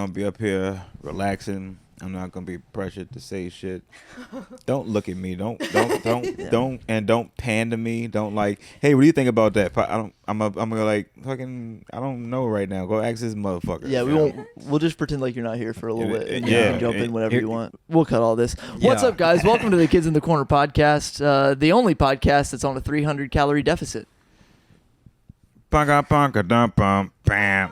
gonna be up here relaxing. I'm not gonna be pressured to say shit. Don't look at me. Don't pan to me. Don't like, hey, what do you think about that? I'm gonna like fucking. I don't know right now. Go ask this motherfucker. Yeah, we won't. We'll just pretend like you're not here for a little bit, and you can jump in whenever you want. We'll cut all this. Yeah. What's up, guys? Welcome to the Kids in the Corner podcast, the only podcast that's on a 300-calorie deficit. Bam.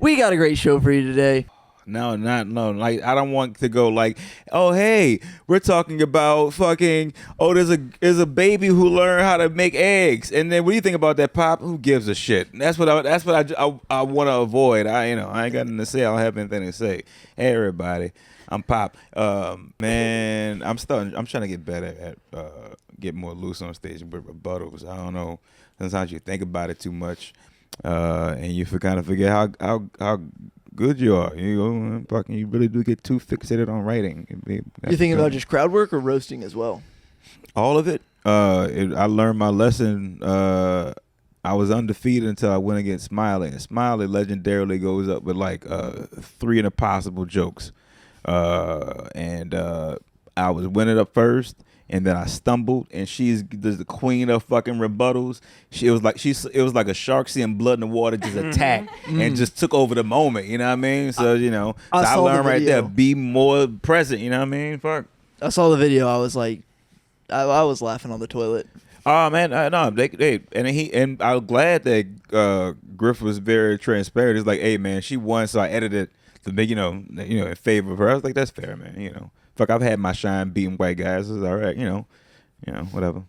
We got a great show for you today. No. Like, I don't want to go like, oh, hey, we're talking about fucking, there's a baby who learned how to make eggs, and then what do you think about that, Pop? Who gives a shit? That's what I want to avoid. I ain't got nothing to say. I don't have anything to say. Hey, everybody, I'm Pop. Man, I'm trying to get better at get more loose on stage with rebuttals. I don't know. Sometimes you think about it too much, and you kind of forget how good you are. You really do get too fixated on writing. You thinking about just crowd work or roasting as well? All of it. I learned my lesson. I was undefeated until I went against Smiley. And Smiley legendarily goes up with like 3 impossible jokes. And I was winning up first. And then I stumbled, and she's the queen of fucking rebuttals. It was like a shark seeing blood in the water, just attacked and just took over the moment. You know what I mean? So I learned right there, be more present. You know what I mean? Fuck. I saw the video. I was like, I was laughing on the toilet. Oh man, no, and I'm glad that Griff was very transparent. It's like, hey man, she won, so I edited to make in favor of her. I was like, that's fair, man. Fuck, I've had my shine beating white guys. It's all right, whatever.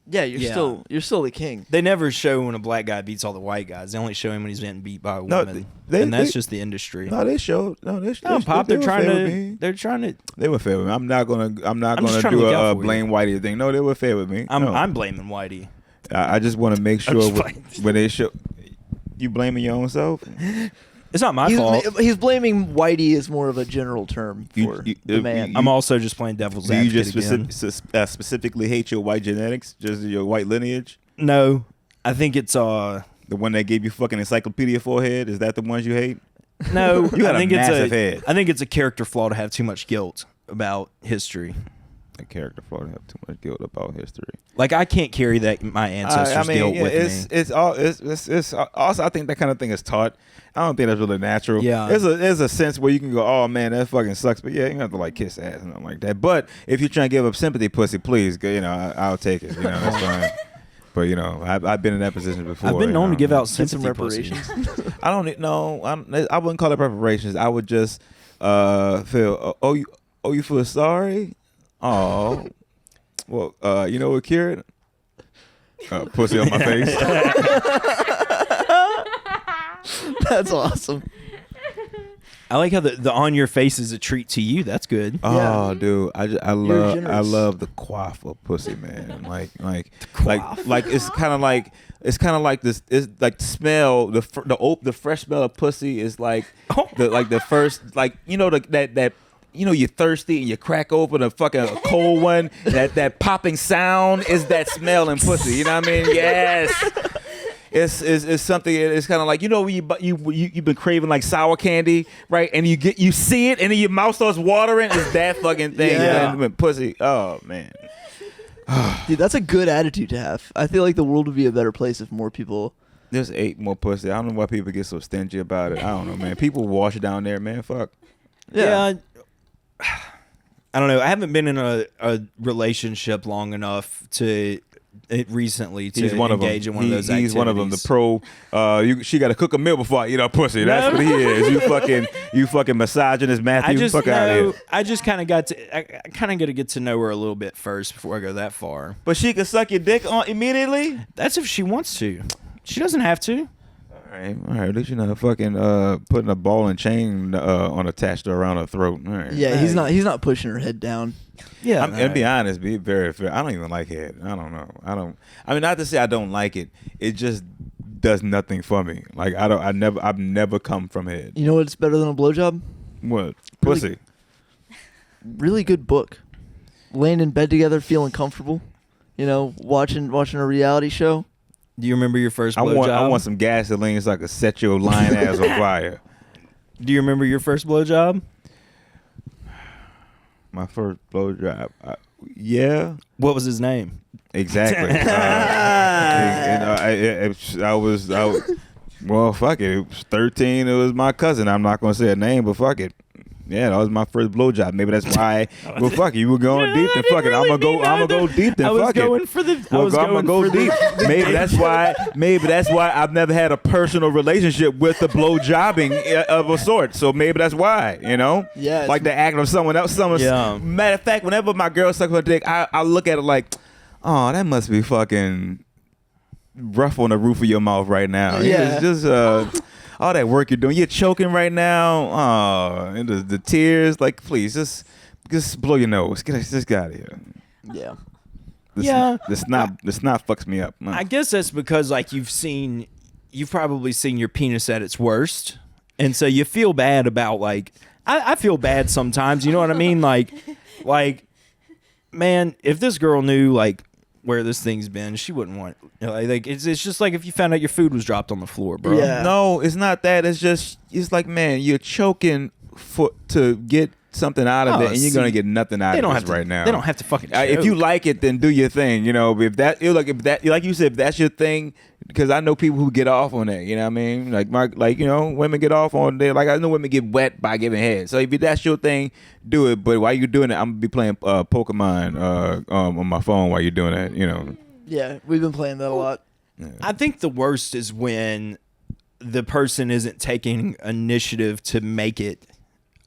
Yeah, you're still the king. They never show when a black guy beats all the white guys. They only show him when he's getting beat by a woman, and that's just the industry. No, they showed. Pop. They're trying to. They were fair with me. I'm not gonna do a blame Whitey thing. No, they were fair with me. I'm blaming Whitey. I just want to make sure when they show. You blaming your own self? It's not my fault. He's blaming Whitey as more of a general term for the man. I'm also just playing devil's advocate again. Do you just specifically hate your white genetics, just your white lineage? No, I think it's the one that gave you fucking encyclopedia forehead. Is that the ones you hate? No, you got a massive head. I think it's a character flaw to have too much guilt about history. A character flaw to have too much guilt about history. Like, I can't carry that my ancestors' guilt with me. It's also, I think that kind of thing is taught. I don't think that's really natural. Yeah. There's a sense where you can go, oh man, that fucking sucks, but yeah, you don't have to like kiss ass and nothing like that. But if you're trying to give up sympathy, pussy, please, I'll take it. That's fine. But I've been in that position before. I've been known to give out sympathy reparations. I wouldn't call it reparations. I would just feel, you feel sorry? Oh, well, you know what cured? Pussy on my face. That's awesome. I like how the on your face is a treat to you. That's good. Oh, dude, I love the quaff of pussy, man. Like it's kind of like this. It's like the smell, the fresh smell of pussy is like the first that. You're thirsty and you crack open a fucking cold one. That popping sound is that smell in pussy. You know what I mean? Yes. It's something. It's kind of like when you've been craving like sour candy, right? And you see it and then your mouth starts watering. It's that fucking thing. Yeah. Pussy. Oh man. Dude, that's a good attitude to have. I feel like the world would be a better place if more people. Just ate more pussy. I don't know why people get so stingy about it. I don't know, man. People wash it down there, man. Fuck. Yeah. I don't know. I haven't been in a relationship long enough to recently to engage in one of those activities. He's one of them. The pro. She got to cook a meal before I eat her pussy. That's what he is. You fucking misogynist, Matthew. Fuck out of here. I just kind of got to get to know her a little bit first before I go that far. But she can suck your dick on immediately. That's if she wants to. She doesn't have to. All right. At least you're not fucking putting a ball and chain on attached around her throat. All right. Yeah, he's not pushing her head down. Yeah, to be honest, be very fair. I don't even like head. I don't know. I mean, not to say I don't like it. It just does nothing for me. Like I've never come from head. You know what's better than a blowjob? What? Pussy. Really good book. Laying in bed together, feeling comfortable. Watching a reality show. Do you remember your first blowjob? I want some gasoline so I can set your lying ass on fire. Do you remember your first blowjob? My first blowjob. Yeah. What was his name? Exactly. Well, fuck it. It was 13. It was my cousin. I'm not gonna say a name, but fuck it. Yeah, that was my first blowjob. Maybe that's why. Well, fuck it. You were going deep, then fuck it. I'm gonna go deep, then fuck it. I'm gonna go deep. Maybe that's why. Maybe that's why I've never had a personal relationship with the blowjobbing of a sort. So maybe that's why. You know. Yeah. Like the act of someone else. Matter of fact, whenever my girl sucks her dick, I look at it like, oh, that must be fucking rough on the roof of your mouth right now. Yeah. It's just all that work you're doing, you're choking right now. Oh, and the tears. Like, please, just blow your nose. Just get out of here. Yeah. The snot fucks me up. I guess that's because like you've probably seen your penis at its worst, and so you feel bad about like I feel bad sometimes. You know what I mean? Like, man, if this girl knew like where this thing's been, she wouldn't want it. Like it's just like if you found out your food was dropped on the floor, bro. Yeah. No, it's not that. It's like, man, you're choking to get something out of it, and you're gonna get nothing out of it right now. They don't have to fucking choke. If you like it, then do your thing. You know, if that like you said, if that's your thing, because I know people who get off on that. You know what I mean? Like you know, women get off on that. Like I know women get wet by giving head. So if that's your thing, do it. But while you're doing it, I'm gonna be playing Pokemon on my phone while you're doing that. You know. Yeah, we've been playing that a lot. Yeah. I think the worst is when the person isn't taking initiative to make it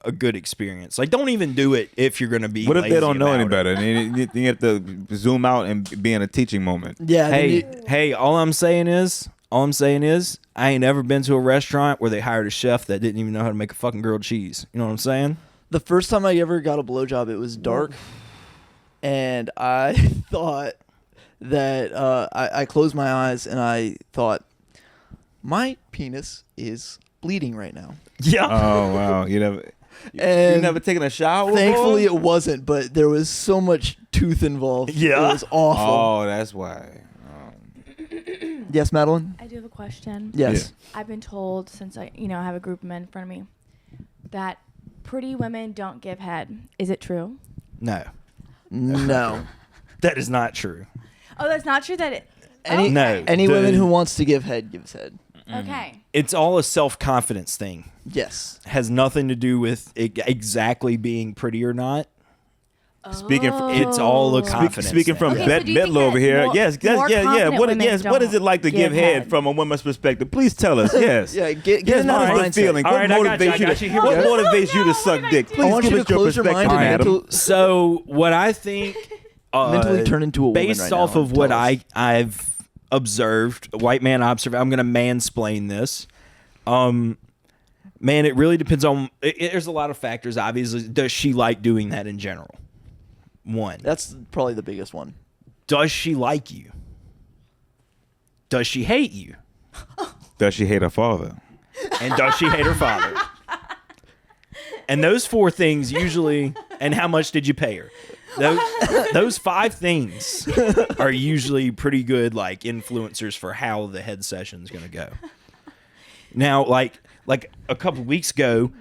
a good experience. Like, don't even do it if you're going to be. What if they don't know any it. better? And you have to zoom out and be in a teaching moment. Yeah. Hey, all I'm saying is, I ain't ever been to a restaurant where they hired a chef that didn't even know how to make a fucking grilled cheese. You know what I'm saying? The first time I ever got a blowjob, it was dark, and I thought that I closed my eyes and I thought my penis is bleeding right now. Yeah. Oh wow, you never taken a shower? Thankfully, it wasn't, but there was so much tooth involved. Yeah. It was awful. Oh, that's why. Yes, Madeline? I do have a question. Yes. Yeah. I've been told, since I have a group of men in front of me, that pretty women don't give head. Is it true? No. No. That is not true. Oh, that's not true? Any women who wants to give head gives head. Okay. It's all a self-confidence thing. Yes. Has nothing to do with exactly being pretty or not. It's all a confidence. Speaking from Bette Midler over here. Yes. What is it like to give head from a woman's perspective? Please tell us. Yes. Get another feeling. What motivates you to suck dick? Please give us your perspective, Adam. So what I think mentally turn into a woman based right off now, of what I've observed, white man observation. I'm going to mansplain this. Man, it really depends on. There's a lot of factors. Obviously, does she like doing that in general? One. That's probably the biggest one. Does she like you? Does she hate you? Does she hate her father? And does she hate her father? And those four things usually. And how much did you pay her? Those five things are usually pretty good, like influencers for how the head session's gonna go. Now, like a couple weeks ago,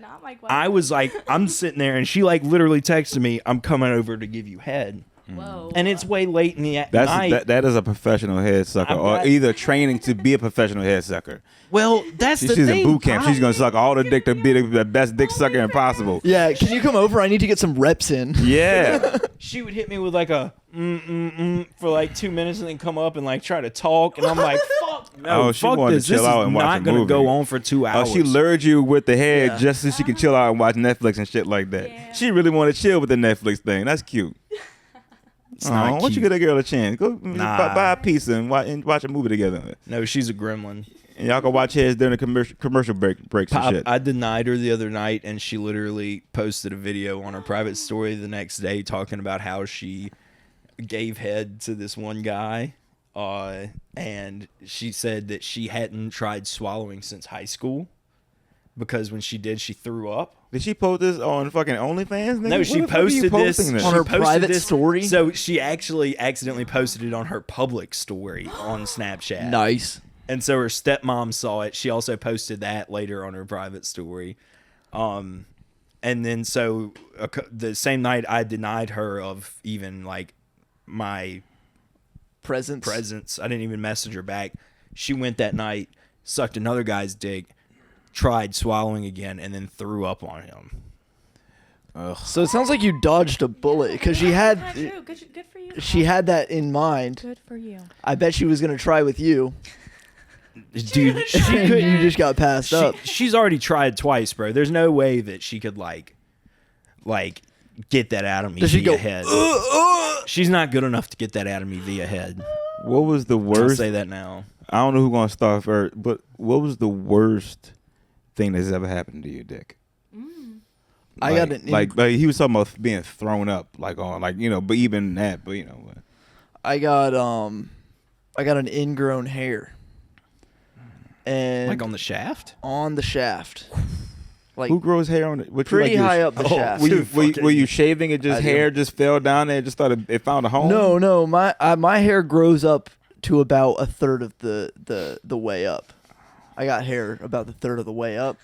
I was like, I'm sitting there, and she like literally texted me, "I'm coming over to give you head." Whoa. And it's way late in the night. That is a professional head sucker, or either training to be a professional head sucker. Well, that's the thing. She's in boot camp. She's gonna suck all the dick to be the best dick sucker impossible. Yeah, can you come over? I need to get some reps in. Yeah. She would hit me with like a for like 2 minutes, and then come up and like try to talk, and I'm like, fuck no, she fuck wanted this. to chill This out is and watch not a gonna movie. go on for 2 hours. Oh, she lured you with the head just so she can chill out and watch Netflix and shit like that. Yeah. She really wanted to chill with the Netflix thing. That's cute. not Why don't you cute. give a girl a chance? Go Nah. buy a pizza and watch a movie together. No, she's a gremlin. And y'all can watch heads during the commercial breaks and shit. I denied her the other night, and she literally posted a video on her private story the next day talking about how she gave head to this one guy, and she said that she hadn't tried swallowing since high school because when she did, she threw up. Did she post this on fucking OnlyFans? Nigga? No, she What the fuck are you posted this posting on her private story? So she actually accidentally posted it on her public story on Snapchat. Nice. And so her stepmom saw it. She also posted that later on her private story. And then so the same night I denied her of even like my presence. I didn't even message her back. She went that night, sucked another guy's dick, tried swallowing again, and then threw up on him. Ugh. So it sounds like you dodged a bullet because she had Not true. Good for you. she had that in mind. Good for you. I bet she was gonna try with you. Dude, she And could. you just got passed up. She's already tried twice, bro. There's no way that she could like get that out of me Does she via go, head. She's not good enough to get that out of me via head. What was the I'll worst? say that now. I don't know who's gonna start first, but what was the worst thing that's ever happened to your dick? I got an like he was talking about being thrown up, like on like but even that, but I got an ingrown hair. And Like on the shaft? on the shaft. Like who grows hair on it? pretty high up the shaft. Were you shaving it? Just I do. hair just fell down there. Just thought it found a home. No, my hair grows up to about a third of the way up. I got hair about the third of the way up,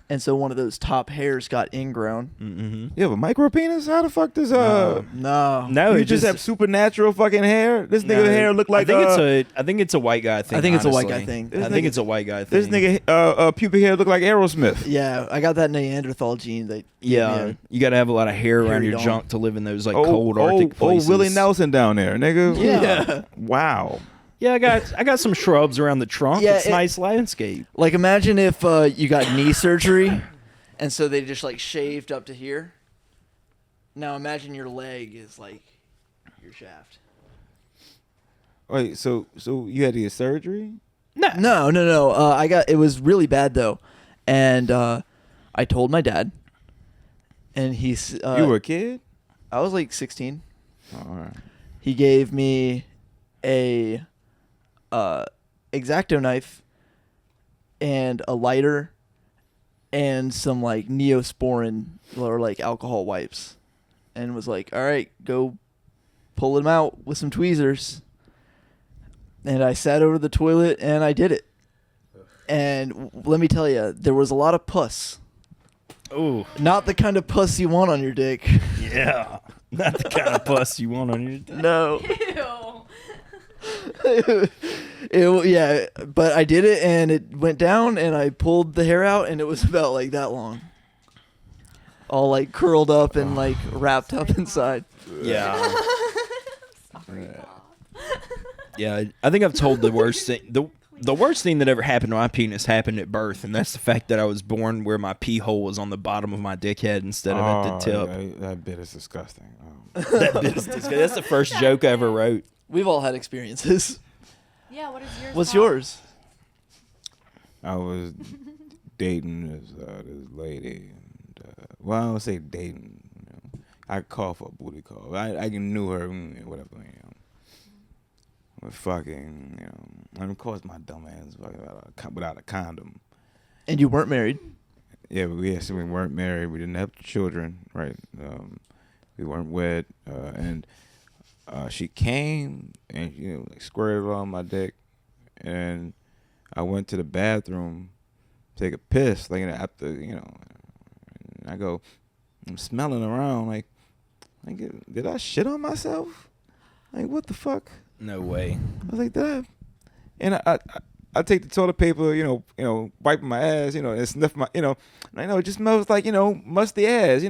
and so one of those top hairs got ingrown. Mm-hmm. You have a micro penis? How the fuck does No, No, you it just have supernatural fucking hair? This nigga hair look like I think it's a white guy thing. I think it's a white honestly. guy thing. I think it's a white guy thing. this nigga pubic hair look like Aerosmith. Yeah, I got that Neanderthal gene. That Yeah, you got to have a lot of hair around Hairy your dong. junk to live in those like cold Arctic places. Willie Nelson down there, nigga. Yeah. Wow. Yeah, I got some shrubs around the trunk. Yeah, It's nice landscape. Like imagine if you got knee surgery, and so they just like shaved up to here. Now imagine your leg is like your shaft. Wait, so you had to get surgery? No. It was really bad though, and I told my dad, and he's You were a kid? I was like 16. Oh, all right. He gave me a X-Acto knife and a lighter and some like Neosporin or like alcohol wipes, and was like, all right, go pull him out with some tweezers. And I sat over the toilet and I did it. And let me tell you, there was a lot of pus. Oh, Not the kind of pus you want on your dick. yeah. Not the kind of pus you want on your dick. No. Ew. Yeah, but I did it and it went down and I pulled the hair out and it was about like that long. All like curled up and like wrapped up inside. Yeah. Sorry, Yeah, I think I've told the worst thing. The worst thing that ever happened to my penis happened at birth, and that's the fact that I was born where my pee hole was on the bottom of my dickhead instead of at the tip. Yeah, that bit is disgusting. That bit is disgusting. That's the first joke I ever wrote. We've all had experiences. Yeah, what is yours? What's Paul? yours? I was dating this lady. And, well, I don't say dating. I call for a booty call. I knew her, whatever. But fucking, and of course my dumb ass without a condom. And you weren't married. Yeah, but we weren't married. We didn't have children, right? We weren't wed, and she came and like squirted on my dick, and I went to the bathroom, take a piss, like after and I go, I'm smelling around like did I shit on myself? Like what the fuck? No way. I was like, did I? And I take the toilet paper, wiping my ass, and sniff my, and I know it just smells like, musty ass, this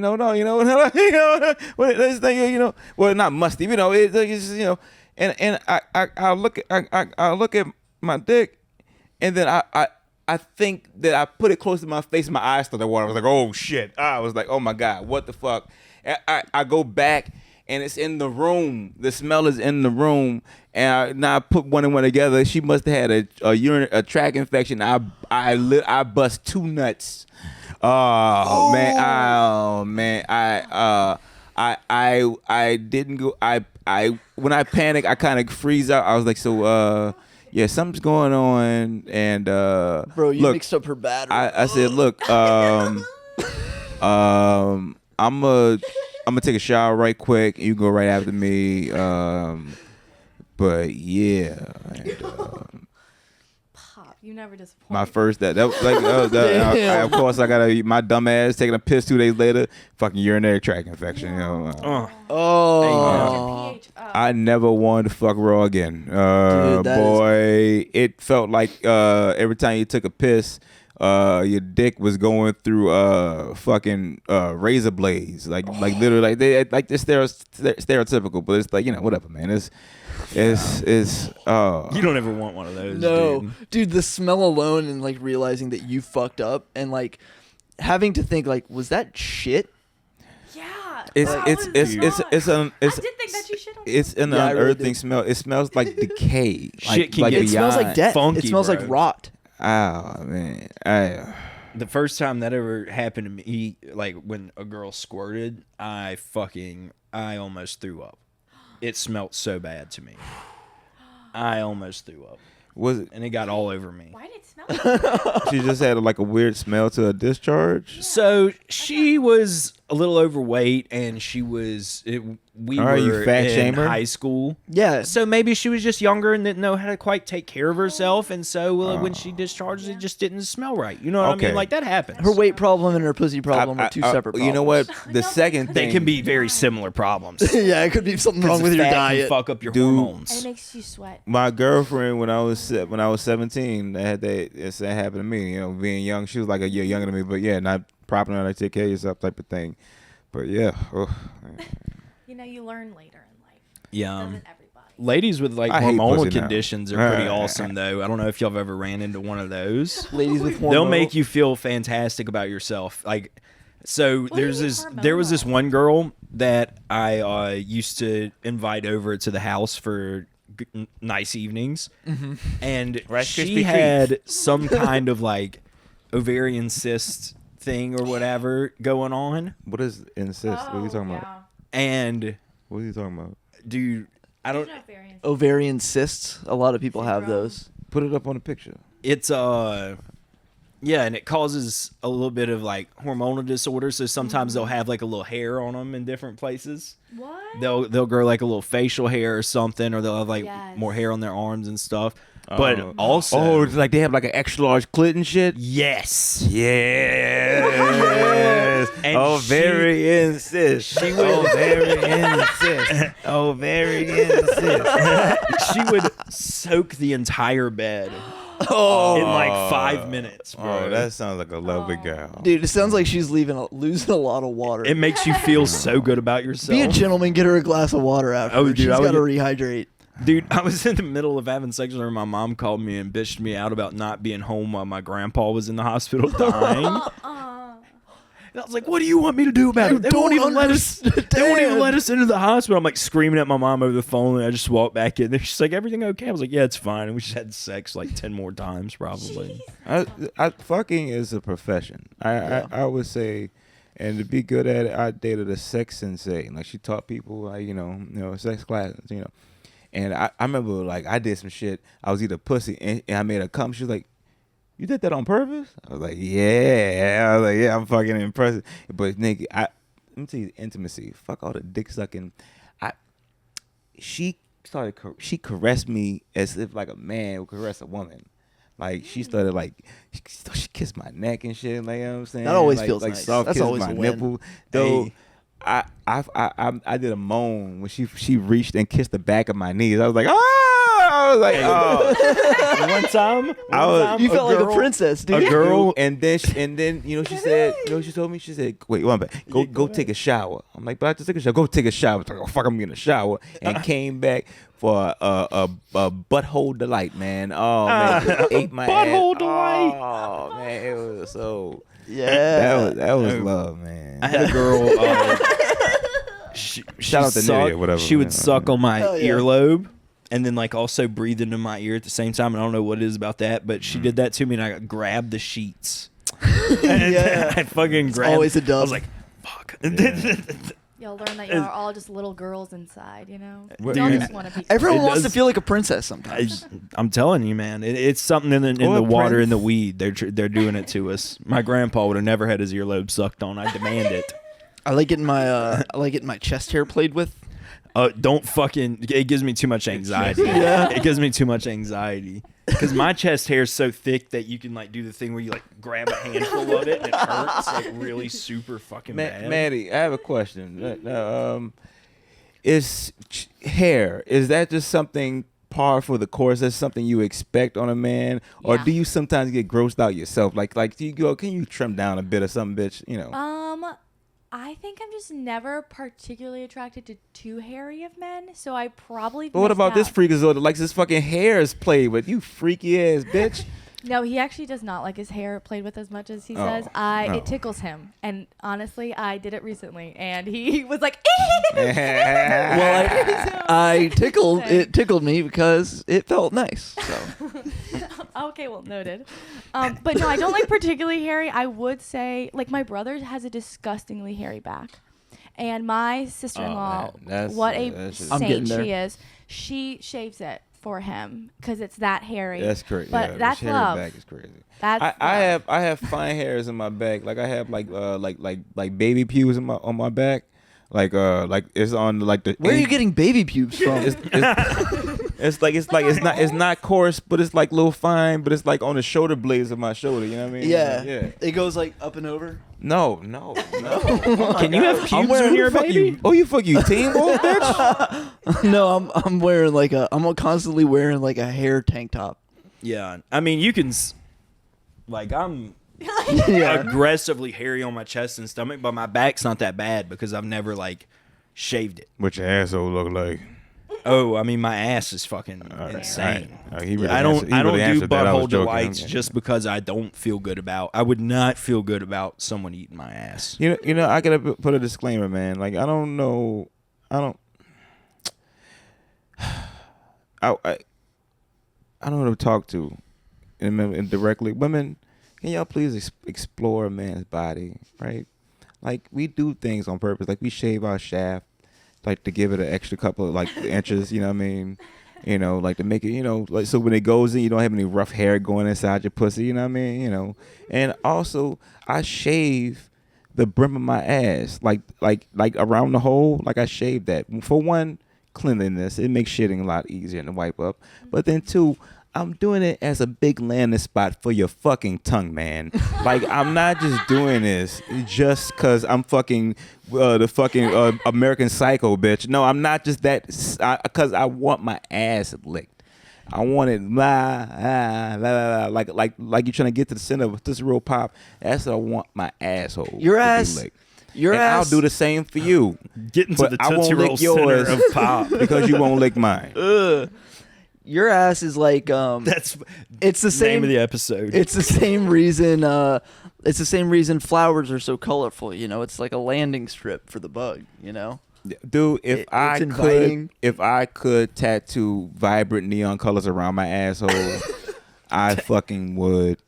thing, well, not musty, it's just, and I look at my dick, and then I think that I put it close to my face, and my eyes started watering. I was like, oh shit! I was like, oh my god, what the fuck? I go back. And it's in the room. The smell is in the room. And now I put one and one together. She must have had a tract infection. I bust two nuts. Oh man. I didn't go. I when I panic, I kind of freeze out. I was like, so yeah, something's going on. And Bro, you mixed up her battery. I said, look, I'm gonna take a shower right quick. You can go right after me. But yeah. And, Pop, You never disappoint. My first that was like of course I gotta eat my dumb ass taking a piss 2 days later, fucking urinary tract infection. You know. Oh. Your pH I never wanted to fuck raw again. Dude, Boy, it felt like every time you took a piss, your dick was going through fucking razor blades, like literally, like they're stereotypical, but it's like, you know, whatever, man. It's You don't ever want one of those. No, dude, the smell alone and like realizing that you fucked up and like having to think like, was that shit? Yeah. It's I an did think that you shit on it's an Yeah, I really unearthing did. smell. It smells like decay. Shit can like get It smells like beyond. death. funky, it smells bro. like rot. Oh man, The first time that ever happened to me, like when a girl squirted, I almost threw up. It smelled so bad to me. I almost threw up. was it? And it got all over me. Why did it smell like that? She just had like a weird smell to her discharge. So she was a little overweight, and we Are you were fat in shamer? high school. Yeah. So maybe she was just younger and didn't know how to quite take care of herself, and so when she discharged, it just didn't smell right. You know what I Okay. mean? Like that happens. Her weight problem and her pussy problem are two separate problems. You know what? The No, second They thing can be very similar problems. Yeah, it could be something wrong with your Fat can diet. fuck up your Dude. And it hormones. makes you sweat. My girlfriend when I was 17, that happened to me. You know, being young, she was like a year younger than me, but yeah, not proper enough to take care of yourself type of thing. But yeah, You know, you learn later in life. Yeah. Doesn't everybody? Ladies with like I hate hormonal pussy now. conditions are pretty awesome, though. I don't know if y'all have ever ran into one of those. Ladies with hormonal. They'll make you feel fantastic about yourself. Like, so do you mean there was this hormonal? one girl that I used to invite over to the house for nice evenings, and Rice she Krispie had some kind of like ovarian cyst thing or whatever going on, what is incest? What are you talking about? and What are you talking about? dude, I don't. ovarian cysts. A lot of people have those. Put it up on the picture. It's yeah, and it causes a little bit of like hormonal disorder. So sometimes they'll have like a little hair on them in different places. What? They'll grow like a little facial hair or something, or they'll have like Yes. more hair on their arms and stuff. But Oh. also, Oh, it's like they have like an extra large clit and shit. yes, Yes. And oh, very insist. she would- Oh, very insist. Oh, very insist. she would soak the entire bed Oh, in like 5 minutes, bro. Oh, that sounds like a lovely girl. dude, it sounds like she's losing a lot of water. It makes you feel so good about yourself. Be a gentleman. Get her a glass of water after. Oh, dude, She's I would got to get- rehydrate. Dude, I was in the middle of having sex with her. My mom called me and bitched me out about not being home while my grandpa was in the hospital dying. And I was like, "What do you want me to do about it? They won't even let us. They won't even let us into the hospital." I'm like screaming at my mom over the phone, and I just walked back in there. She's like, "Everything okay?" I was like, "Yeah, it's fine." And we just had sex like 10 more times, probably. Fucking is a profession. I would say, and to be good at it, I dated a sex sensei. Like she taught people, like sex classes, And I remember like I did some shit. I was either pussy and I made her come. She was like, "You did that on purpose?" I was like, "Yeah." I was like, "Yeah, I'm fucking impressed." But nigga, let me tell you, intimacy. Fuck all the dick sucking. She caressed me as if like a man would caress a woman. Like she started like she kissed my neck and shit. Like, you know what I'm saying? That always like, feels like nice. soft That's kiss always my a win. nipple. Though Hey. I did a moan when she reached and kissed the back of my knees. I was like, oh. I was like, oh. One time, You felt like a princess, dude. a girl, And then she said, she told me, she said, wait, one back, go take a shower. I'm like, but I just took a shower. Go take a shower. I was like, oh fuck, I'm getting a shower, and came back for a butthole delight, man. Oh man, it ate my Butthole ass. delight. Oh man, it was so. Yeah. That was love, man. I had a girl. Shout out to Nitty or whatever. She would suck on my Hell yeah. earlobe, and then like also breathe into my ear at the same time. And I don't know what it is about that, but she did that to me, and I grabbed the sheets. Yeah. I fucking grabbed. always a dub. I was like, "Fuck." You'll learn that y'all are all just little girls inside, you know? What- Y'all Dude. just want to be. Everyone It wants to does- feel like a princess sometimes. I'm telling you, man, it's something in the Or a water, in prince. the weed. They're doing it to us. My grandpa would have never had his earlobe sucked on. I demand it. I like getting my chest hair played with. Don't fucking. It gives me too much anxiety. Yeah. It gives me too much anxiety because my chest hair is so thick that you can like do the thing where you like grab a handful of it and it hurts like really super fucking bad. Maddie, I have a question. Is hair, is that just something par for the course? That's something you expect on a man, or Yeah. do you sometimes get grossed out yourself? Like do you go, can you trim down a bit or something, bitch? You know. I think I'm just never particularly attracted to too hairy of men, so I probably. But what missed about this out. freakazoid that likes his fucking hair is played with? You freaky ass bitch. No, he actually does not like his hair played with as much as he Oh, says. no. It tickles him, and honestly, I did it recently, and he was like, Well, I tickled. It tickled me because it felt nice. So Okay, well, noted. But no, I don't like particularly hairy. I would say, like, my brother has a disgustingly hairy back. And my sister-in-law, man, that's- what a that's just- I'm getting saint there. she is, she shaves it for him because it's that hairy. That's crazy. But yeah, that's hairy love. back is crazy. That's I have fine hairs in my back. Like I have like baby pubes on my back. Like it's on like the. where are you getting baby pubes from? It's not coarse, but it's like little fine, but it's like on the shoulder blades of my shoulder. You know what I mean? Yeah. Yeah. It goes like up and over. No. Can you have pubes on your baby? You Teen Wolf, bitch. No, I'm wearing like I'm constantly wearing like a hair tank top. Yeah, I mean you can. Like I'm Yeah. aggressively hairy on my chest and stomach, but my back's not that bad because I've never like shaved it. What your asshole look like? Oh, I mean my ass is fucking insane. All right. He really I don't answered- he I don't really do answered that. I was butthole joking. delights Okay. just because I don't feel good about. I would not feel good about someone eating my ass. You know, I gotta put a disclaimer, man. Like, I don't know, I don't know who to talk to, and directly, women. Can y'all please explore a man's body, right? Like, we do things on purpose. Like, we shave our shaft, like to give it an extra couple of like inches. You know what I mean? You know, like to make it, you know, like so when it goes in, you don't have any rough hair going inside your pussy. You know what I mean? You know, and also I shave the brim of my ass, like around the hole. Like I shave that for one, cleanliness. It makes shitting a lot easier to wipe up. But then two, I'm doing it as a big landing spot for your fucking tongue, man. Like, I'm not just doing this just because I'm fucking the fucking American Psycho, bitch. No, I'm not just that, because I want my ass licked. I want it like you're trying to get to the center of this real pop. That's what I want my asshole Your to be ass- licked. Your And ass. I'll do the same for you. Get into But the I won't Tootsie lick Roll yours. center of pop. because you won't lick mine. Your ass is like That's it's the the same name of the episode. It's the same reason. It's the same reason flowers are so colorful. You know, it's like a landing strip for the bug. You know. Dude, if It's I inviting. could tattoo vibrant neon colors around my asshole, I fucking would.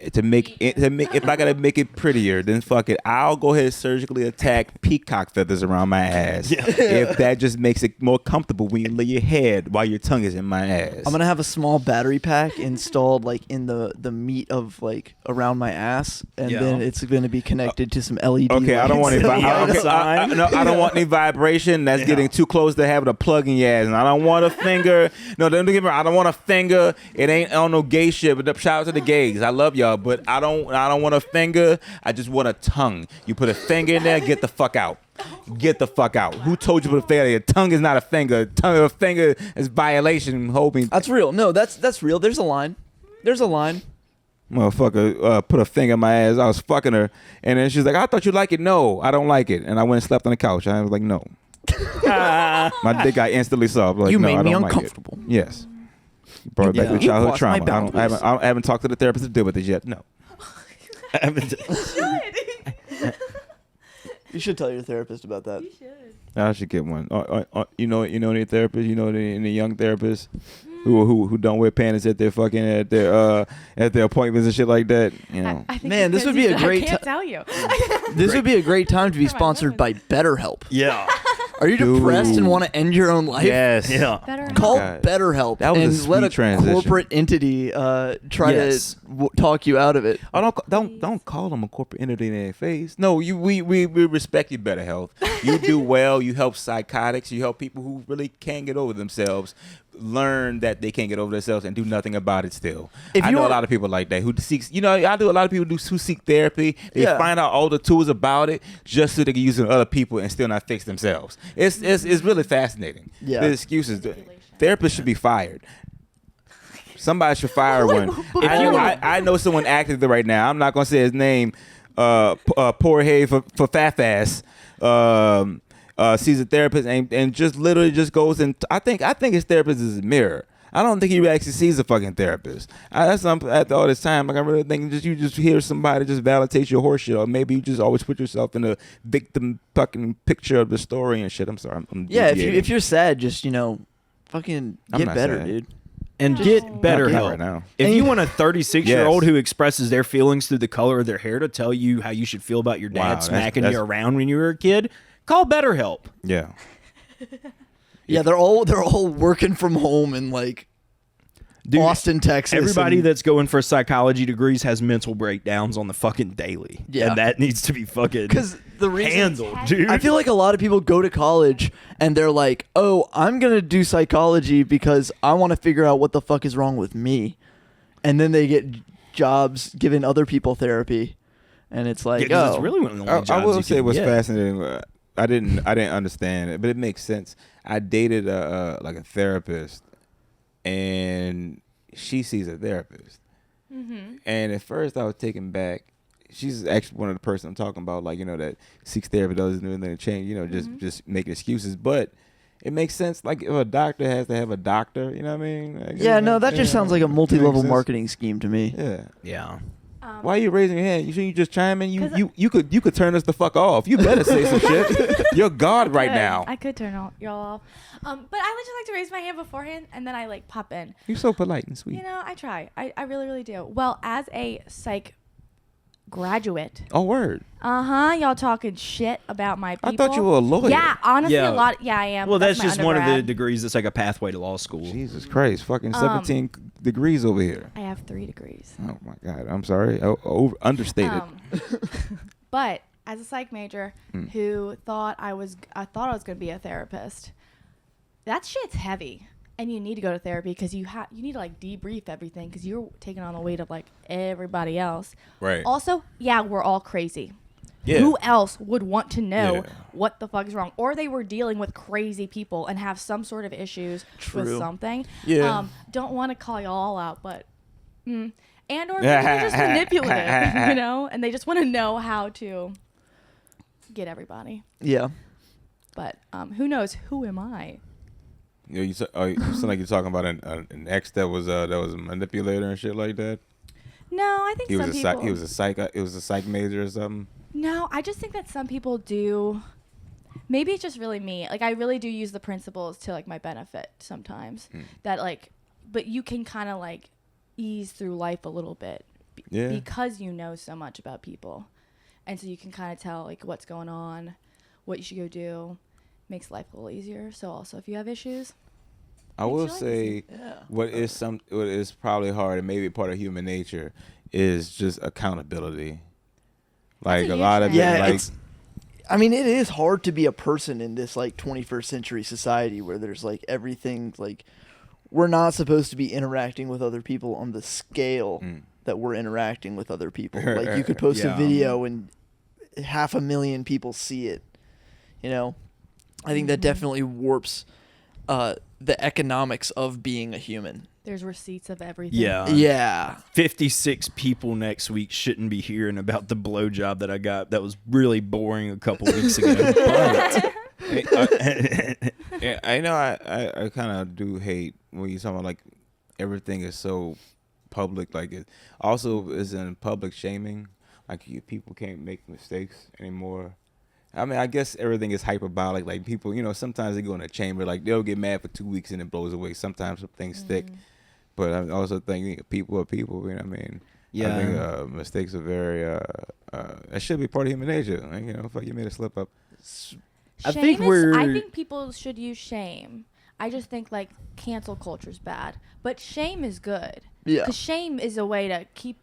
If I gotta make it prettier, then fuck it. I'll go ahead and surgically attack peacock feathers around my ass. If that just makes it more comfortable when you lay your head while your tongue is in my ass. I'm gonna have a small battery pack installed like in the meat of like around my ass, and Yeah. then it's gonna be connected to some LED. Okay, I don't want any. lights. I don't want any vibration. That's getting too close to having a plug in your ass. And I don't want a finger. No, don't get me wrong. I don't want a finger. It ain't on no gay shit. But shout out to the gays. I love y'all, but I don't want a finger. I just want a tongue. You put a finger in there, get the fuck out. Get the fuck out. Who told you to put a finger? Your tongue is not a finger. A finger is violation. Hoping That's real. No, that's real. There's a line. There's a line. motherfucker put a finger in my ass. I was fucking her, and then she's like, "I thought you like it." No, I don't like it. And I went and slept on the couch. I was like, "No." My dick got instantly soft. Like, You no, made I me don't like it. uncomfortable. Yes. Brought it back Yeah. to childhood You crossed my trauma. I haven't talked to the therapist to deal with it yet. No. You should tell your therapist about that. I should get one. You know any therapist? You know any young therapists who don't wear panties at their fucking at their appointments and shit like that? You know. I think Man, this would be a great I can't tell you. This would be a great time to be For my sponsored by women. BetterHelp. Yeah. Are you depressed Dude. and want to end your own life? Yes. Yeah. Better Call God. BetterHelp That was a and let sweet a transition. corporate entity try Yes. to talk you out of it. Oh, don't call them a corporate entity in their face. No, we respect your better health. You do well. You help psychotics. You help people who really can't get over themselves learn that they can't get over themselves and do nothing about it still. If I you know a are- lot of people like that who seeks, I do a lot of people who seek therapy. They Yeah. find out all the tools about it just so they can use it on other people and still not fix themselves. It's really fascinating. Yeah. The excuses. Therapists should be fired. Somebody should fire one. I know someone active right now. I'm not gonna say his name. Poor Hay for fat ass. Sees a therapist and just literally just goes and I think his therapist is a mirror. I don't think he actually sees a fucking therapist. That's after all this time. Like I really think you just hear somebody just validate your horseshit, or maybe you just always put yourself in a victim fucking picture of the story and shit. I'm sorry. I'm Yeah, deviating. if you're sad, just fucking I'm get not better, sad. dude. And No. get better Not help. right now. If And- you want a 36-year-old Yes. who expresses their feelings through the color of their hair to tell you how you should feel about your dad Wow, that's- smacking that's- you around when you were a kid, call BetterHelp. Yeah. Yeah, they're all working from home in like Dude, Austin, Texas. Everybody and- that's going for psychology degrees has mental breakdowns on the fucking daily. Yeah. And that needs to be fucking 'Cause the reason- handled, dude. I feel like a lot of people go to college and they're like, "Oh, I'm gonna do psychology because I want to figure out what the fuck is wrong with me," and then they get jobs giving other people therapy, and it's like, Yeah, 'cause "Oh, it's really one of the only I jobs you will say can what's get. fascinating. I didn't understand it, but it makes sense. I dated a therapist, and she sees a therapist. And at first, I was taken back. She's actually one of the person I'm talking about, like that seeks therapy, doesn't do anything to change. Just making excuses, but. It makes sense. Like if a doctor has to have a doctor, you know what I mean? Like, yeah, no, that just sounds like a Makes multi-level sense. marketing scheme to me." Yeah. Yeah. Why are you raising your hand? You shouldn't just chime in. 'Cause You could turn us the fuck off. You better say some shit. You're God right Good. now. I could turn y'all off. But I just like to raise my hand beforehand and then I like pop in. You're so polite and sweet. You know, I try. I really, really do. Well, as a psych graduate, Oh, word. y'all talking shit about my people. I thought you were a lawyer. Yeah, honestly, Yeah. a lot. Yeah, I am. Well, that's my just one of the undergrad. degrees that's like a pathway to law school. Jesus Christ. Fucking 17 degrees over here. I have 3 degrees. Oh, my God. I'm sorry. Understated. But as a psych major Hmm. who thought I was going to be a therapist, that shit's heavy. And you need to go to therapy because you need to like debrief everything because you're taking on the weight of like everybody else. Right. Also, yeah, we're all crazy. Yeah. Who else would want to know Yeah. what the fuck is wrong? Or they were dealing with crazy people and have some sort of issues with True. something. Yeah. Don't want to call y'all out, but and or they're just manipulative, and they just want to know how to get everybody. Yeah. But who knows? Who am I? Yeah, you sound like you're talking about an ex that was a manipulator and shit like that. No, I think He some was people. he was a psych major or something. No, I just think that some people do. Maybe it's just really me. Like I really do use the principles to like my benefit sometimes. That like, but you can kind of like ease through life a little bit Yeah. because you know so much about people, and so you can kind of tell like what's going on, what you should go do. Makes life a little easier. So also, if you have issues, I will Makes your life say what is probably hard and maybe part of human nature is just accountability. Like a a lot of huge it, thing. Yeah, like I mean, it is hard to be a person in this like 21st century society where there's like everything like we're not supposed to be interacting with other people on the scale that we're interacting with other people. Like you could post a Yeah. video and 500,000 people see it. I think that definitely warps the economics of being a human. there's receipts of everything. Yeah. Yeah. 56 people next week shouldn't be hearing about the blowjob that I got that was really boring a couple weeks ago. But yeah, I know I kind of do hate when you talk about like everything is so public. Like it also is in public shaming. Like people can't make mistakes anymore. I mean, I guess everything is hyperbolic. Like people, sometimes they go in a chamber, like they'll get mad for 2 weeks and it blows away. Sometimes some things stick. But I also think people are people, you know what I mean? Yeah. I think mistakes are very, that should be part of human nature. Like, fuck, you made a slip up. I Shame think I think people should use shame. I just think like cancel culture's bad, but shame is good. Yeah. Because shame is a way to keep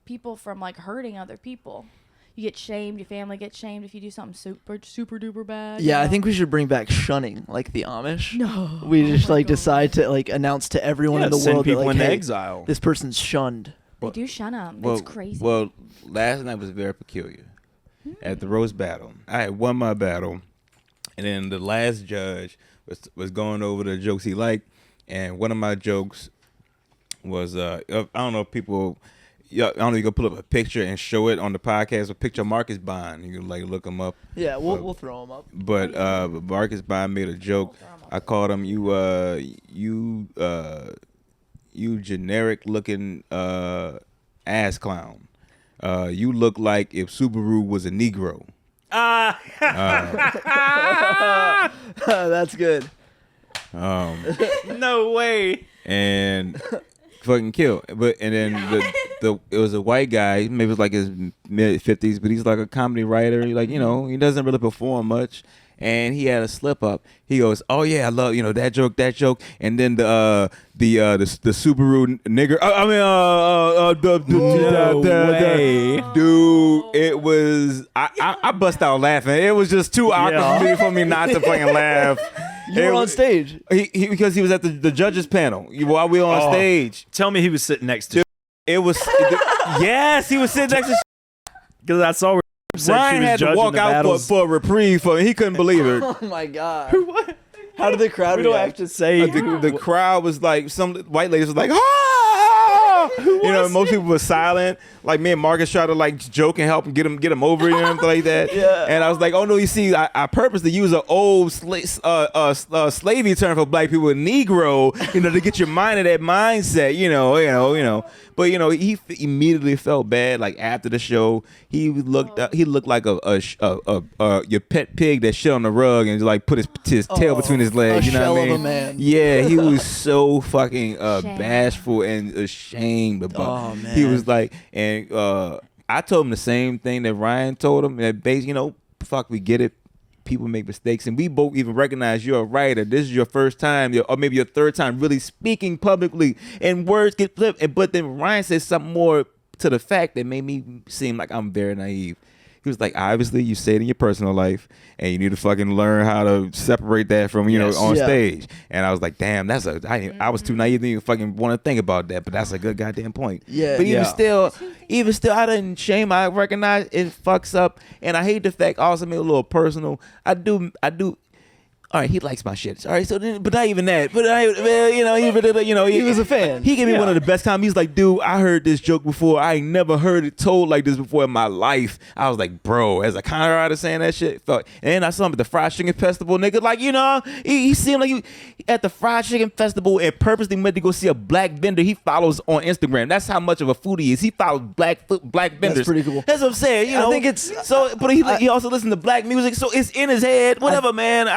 people from like hurting other people. You get shamed, your family gets shamed if you do something super duper bad. Yeah, you I know? think we should bring back shunning, like the Amish. No. We just my like God. decide to like announce to everyone in the send world that, people like, into hey, exile. this person's shunned. They do shun them. Well, It's crazy. Well, last night was very peculiar. At the roast battle, I had won my battle, and then the last judge was going over the jokes he liked, and one of my jokes was I don't know if people. Yeah, I don't know. You can pull up a picture and show it on the podcast. A picture of Marcus Bond. You can like look him up. Yeah, we'll throw them up. But Marcus Bond made a joke. I called him you generic looking ass clown. You look like if Subaru was a Negro. That's good. No way. And fucking kill. But and then it was a white guy, maybe it was like his mid-50s, but he's like a comedy writer. Like, you know, he doesn't really perform much. And he had a slip up. He goes, "Oh yeah, I love that joke." And then the Subaru nigger. Dude, it was I bust out laughing. It was just too awkward for me not to fucking laugh. You were on stage. He because he was at the judges panel while we were on stage. Tell me he was sitting next to. It was yes, he was sitting next to. Because that's all. Ryan had to walk out for a reprieve. He couldn't believe it. Oh my God. What? How did the crowd We don't react? have to say. The crowd was like, some white ladies was like, ah! Most people were silent. Like me and Marcus tried to like joke and help him get him over it and everything like that. Yeah. And I was like, oh no, you see, I purposely use an old slavey term for black people, Negro, to get your mind in that mindset, But he immediately felt bad. Like after the show, he looked like your pet pig that shit on the rug and like put his tail between his legs. A You know shell what I mean? of a man. Yeah, he was so fucking bashful and ashamed about. Oh, man. He was like, and I told him the same thing that Ryan told him. That fuck, we get it. People make mistakes, and we both even recognize you're a writer. This is your first time, or maybe your third time, really speaking publicly, and words get flipped. But then Ryan said something more to the fact that made me seem like I'm very naive. He was like, obviously, you say it in your personal life, and you need to fucking learn how to separate that from, on stage. And I was like, damn, I was too naive to even fucking want to think about that, but that's a good goddamn point. Yeah. But even still, I didn't shame. I recognize it fucks up, and I hate the fact. Also, made it a little personal. I do. All right, he likes my shit. All right, so then, but not even that. But he was a fan. He gave me one of the best comments. He's like, dude, I heard this joke before. I ain't never heard it told like this before in my life. I was like, bro, as a counter artist saying that shit. And then I saw him at the fried chicken festival, nigga. Like, he seemed like he at the fried chicken festival and purposely went to go see a black vendor he follows on Instagram. That's how much of a foodie he is. He follows black vendors. That's pretty cool. That's what I'm saying. I think it's so. But he also listens to black music, so it's in his head. Whatever, man.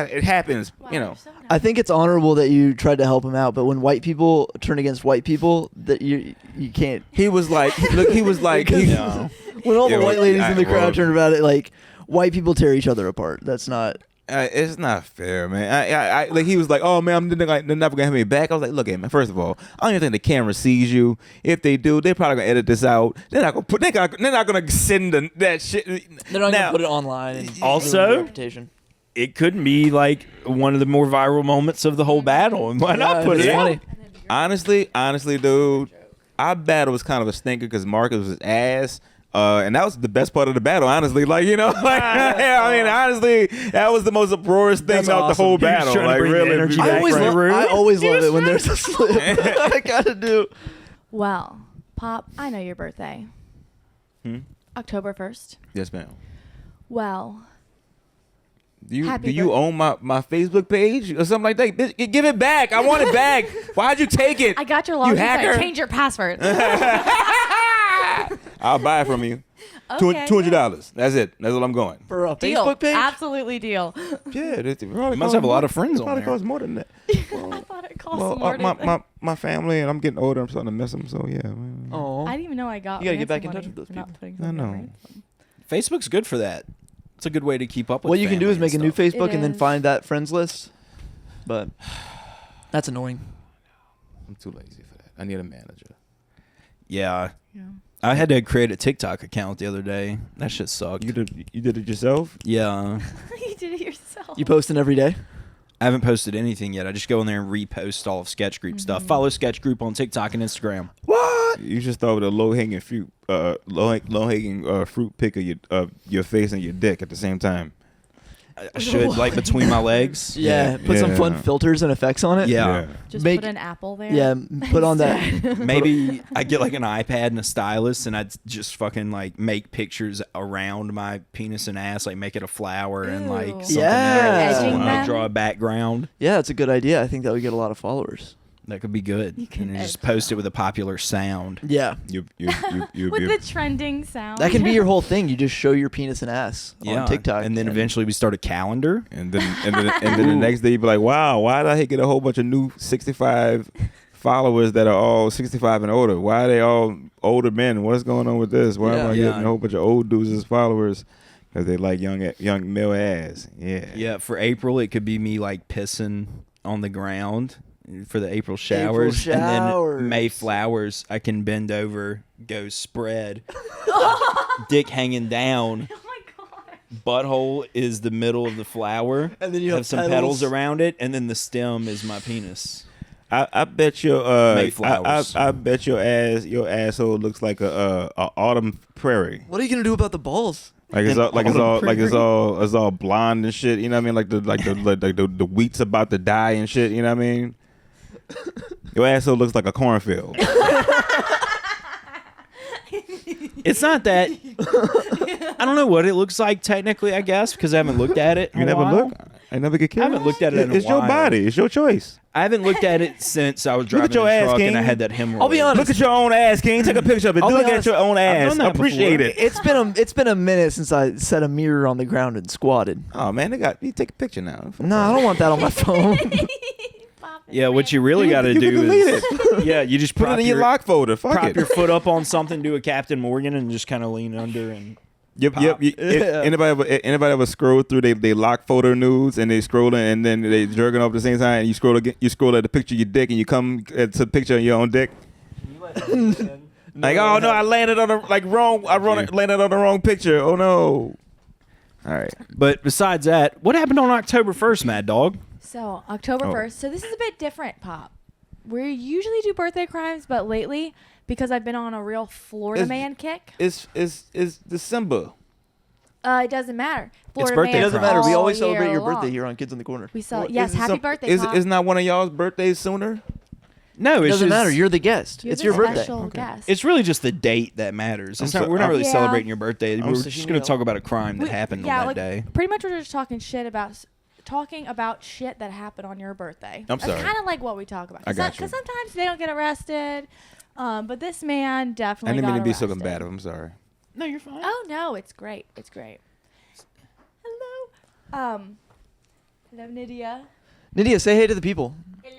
It happens. Wow, so I think it's honorable that you tried to help him out, but when white people turn against white people, that you can't. He was like, When all the white ladies in the crowd turn about it, like white people tear each other apart. That's not. It's not fair, man. I like he was like, oh man, they're never gonna have me back. I was like, look at man. First of all, I don't even think the camera sees you. If they do, they're probably gonna edit this out. They're not gonna send that shit. They're not gonna put it online. And Also- ruin their reputation. It could be like one of the more viral moments of the whole battle, and why not put it's it out? funny. Honestly, dude, our battle was kind of a stinker because Marcus was his ass. And that was the best part of the battle, honestly. Like, honestly, that was the most uproarious thing That's about the awesome. whole He was battle. trying to Like, bring the really, energy I back always, from the room. I always love it when there's a slip. I gotta do. Well, Pop, I know your birthday. October 1st. yes, ma'am. Well, Do you Happy own my Facebook page or something like that? Bitch, give it back. I want it back. Why'd you take it? I got your login. hacker. So I changed your password. I'll buy it from you. Okay. $200. That's it. That's what I'm going. For a Deal. Facebook page? Absolutely deal. Yeah, You must have a lot of friends on Probably there. costs more than that. I thought it cost Well, more than my family and I'm getting older. I'm starting to miss them. So yeah. Oh. I didn't even know I got. You gotta get back in ransom touch with money those for not people. putting I something on know. ransom. Facebook's good for that. It's a good way to keep up with What you can do is family make a and new stuff. Facebook and then is. find that friends list. But that's annoying. I'm too lazy for that. I need a manager. Yeah. Yeah. I had to create a TikTok account the other day. That shit sucked. You did it yourself? Yeah. You did it yourself. You posting every day? I haven't posted anything yet. I just go in there and repost all of Sketch Group stuff. Follow Sketch Group on TikTok and Instagram. What? You should start with a low hanging fruit, fruit pick of your face and your dick at the same time. I should, like, between my legs. Yeah. Put some fun filters and effects on it. Yeah. Just Make- put an apple there. Yeah. Put on that. Maybe I get like an iPad and a stylus, and I'd just fucking like make pictures around my penis and ass, like make it a flower and like Ew. something Yeah. else. Edging and, them? draw a background. Yeah, it's a good idea. I think that would get a lot of followers. That could be good. You can And then just edit post it with a popular sound. Yeah. You With the trending sound. That can be your whole thing. You just show your penis and ass Yeah. on TikTok. And then eventually we start a calendar. and then the next day you be like, wow, why did I get a whole bunch of new 65 followers that are all 65 and older? Why are they all older men? What's going on with this? Why am I Yeah. getting a whole bunch of old dudes as followers? Because they like young male ass. Yeah. Yeah, for April it could be me like pissing on the ground for the April showers. And showers. then May flowers, I can bend over, go spread, dick hanging down. Oh my god. Butthole is the middle of the flower. And then you have some petals. petals around it, and then the stem is my penis. I bet your Mayflowers. I bet your asshole looks like a autumn prairie. What are you gonna do about the balls? Like it's all blonde and shit. You know what I mean? Like the wheat's about to die and shit. You know what I mean? Your asshole looks like a cornfield. It's not that. I don't know what it looks like technically, I guess, because I haven't looked at it. in You a never while. look. I never get killed. I haven't looked at it in a It's your while. body. It's your choice. I haven't looked at it since I was Look driving at your the ass, truck King. and I had that hemorrhoid. I'll be honest. Look at your own ass, King. Take a picture of it. I'll be Look at honest. your own I've ass. done that Appreciate before. it. It's been a minute since I set a mirror on the ground and squatted. Oh man, you take a picture now. No, I don't want that on my phone. Yeah, what you really got to You can do delete is yeah, you just Put it in your lock folder. Fuck prop it. your foot up on something, do a Captain Morgan, and just kind of lean under and. Yep. pop. Anybody ever scroll through they lock photo nudes and they scrolling and then they jerking off at the same time and you scroll again, you scroll at the picture of your dick and you come to the picture of your own dick. Like, oh no, I landed on the landed on the wrong picture. Oh no. All right. But besides that, what happened on October 1st, Mad Dog? So October 1st. So this is a bit different, Pop. We usually do birthday crimes, but lately, because I've been on a real Florida man kick, It's December. it doesn't matter. Florida birthday It man doesn't matter. We all always celebrate year your birthday long. here on Kids in the Corner. We celebrate. Well, Yes, is it happy birthday, Is Pop. is not one of y'all's birthdays sooner? No, It it's doesn't just, matter. You're the guest. You're It's the your birthday. special guest. It's really just the date that matters. It's I'm not. so- We're not really Yeah. celebrating your birthday. We're so- just going to talk about a crime that happened yeah, on that like, day. Pretty much, we're just talking about shit that happened on your birthday. I'm sorry. That's kind of like what we talk about. I got you. Because sometimes they don't get arrested, but this man I definitely didn't got mean to be so arrested. combative. I'm sorry. No, you're fine. Oh no, it's great. It's great. Hello. Hello, Nydia. Nydia, say hey to the people. Hello.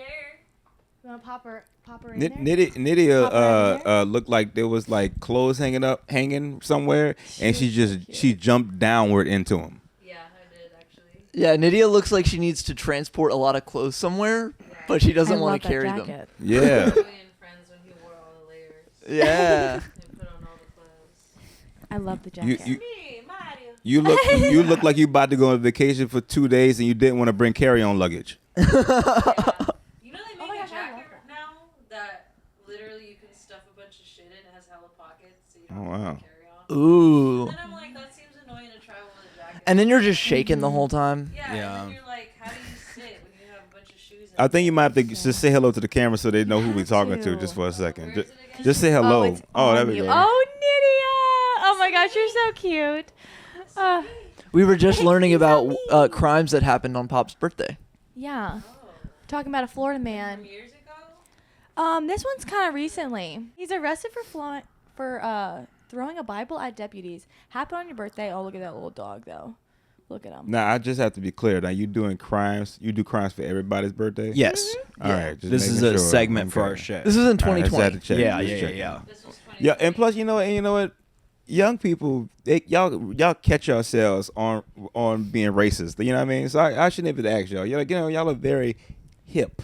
You want to pop her in there? Nydia Pop her in there? looked like there was like clothes hanging somewhere, and she jumped downward into him. Yeah, I did actually. Yeah, Nydia looks like she needs to transport a lot of clothes somewhere, but she doesn't I want love to that carry them. jacket. Yeah. Julian friends when he wore all the layers Yeah. and put on all the clothes. I love the You jacket. Me, Mario. you look like you about to go on vacation for 2 days and you didn't want to bring carry-on luggage. You know they make Oh my a gosh, I jacket love that. now that literally you can stuff a bunch of shit in. It has hella pockets, so you Oh, don't wow. have to carry on. Ooh. And then I'm like, that seems annoying to travel with a jacket. And then you're just shaking the whole time. yeah, Yeah. and then you're like, how do you sit when you have a bunch of shoes? I think you might have to just say hello to the camera so they know who we're talking to just for a second. Where is it again? Just say hello. it's Oh, there on we you. go. Oh, Nydia. Oh my gosh, you're so cute. We were just Hey, learning he's about on me. crimes that happened on Pop's birthday. Yeah. Oh, Talking about a Florida man. from years ago? This one's kind of recently. He's arrested for throwing a Bible at deputies. Happened on your birthday. Oh, look at that little dog, though. Look at him. Now, I just have to be clear. Now, you doing crimes? You do crimes for everybody's birthday? Yes. All right. Just This is making a sure. segment for Okay. our show. This was in All right, I just 2020. had to check. Yeah, Just yeah, checking. yeah. This was 20. Yeah, and plus, you know what? young people, y'all catch yourselves on being racist. You know what I mean? So I shouldn't even ask y'all. You're like, y'all are very hip.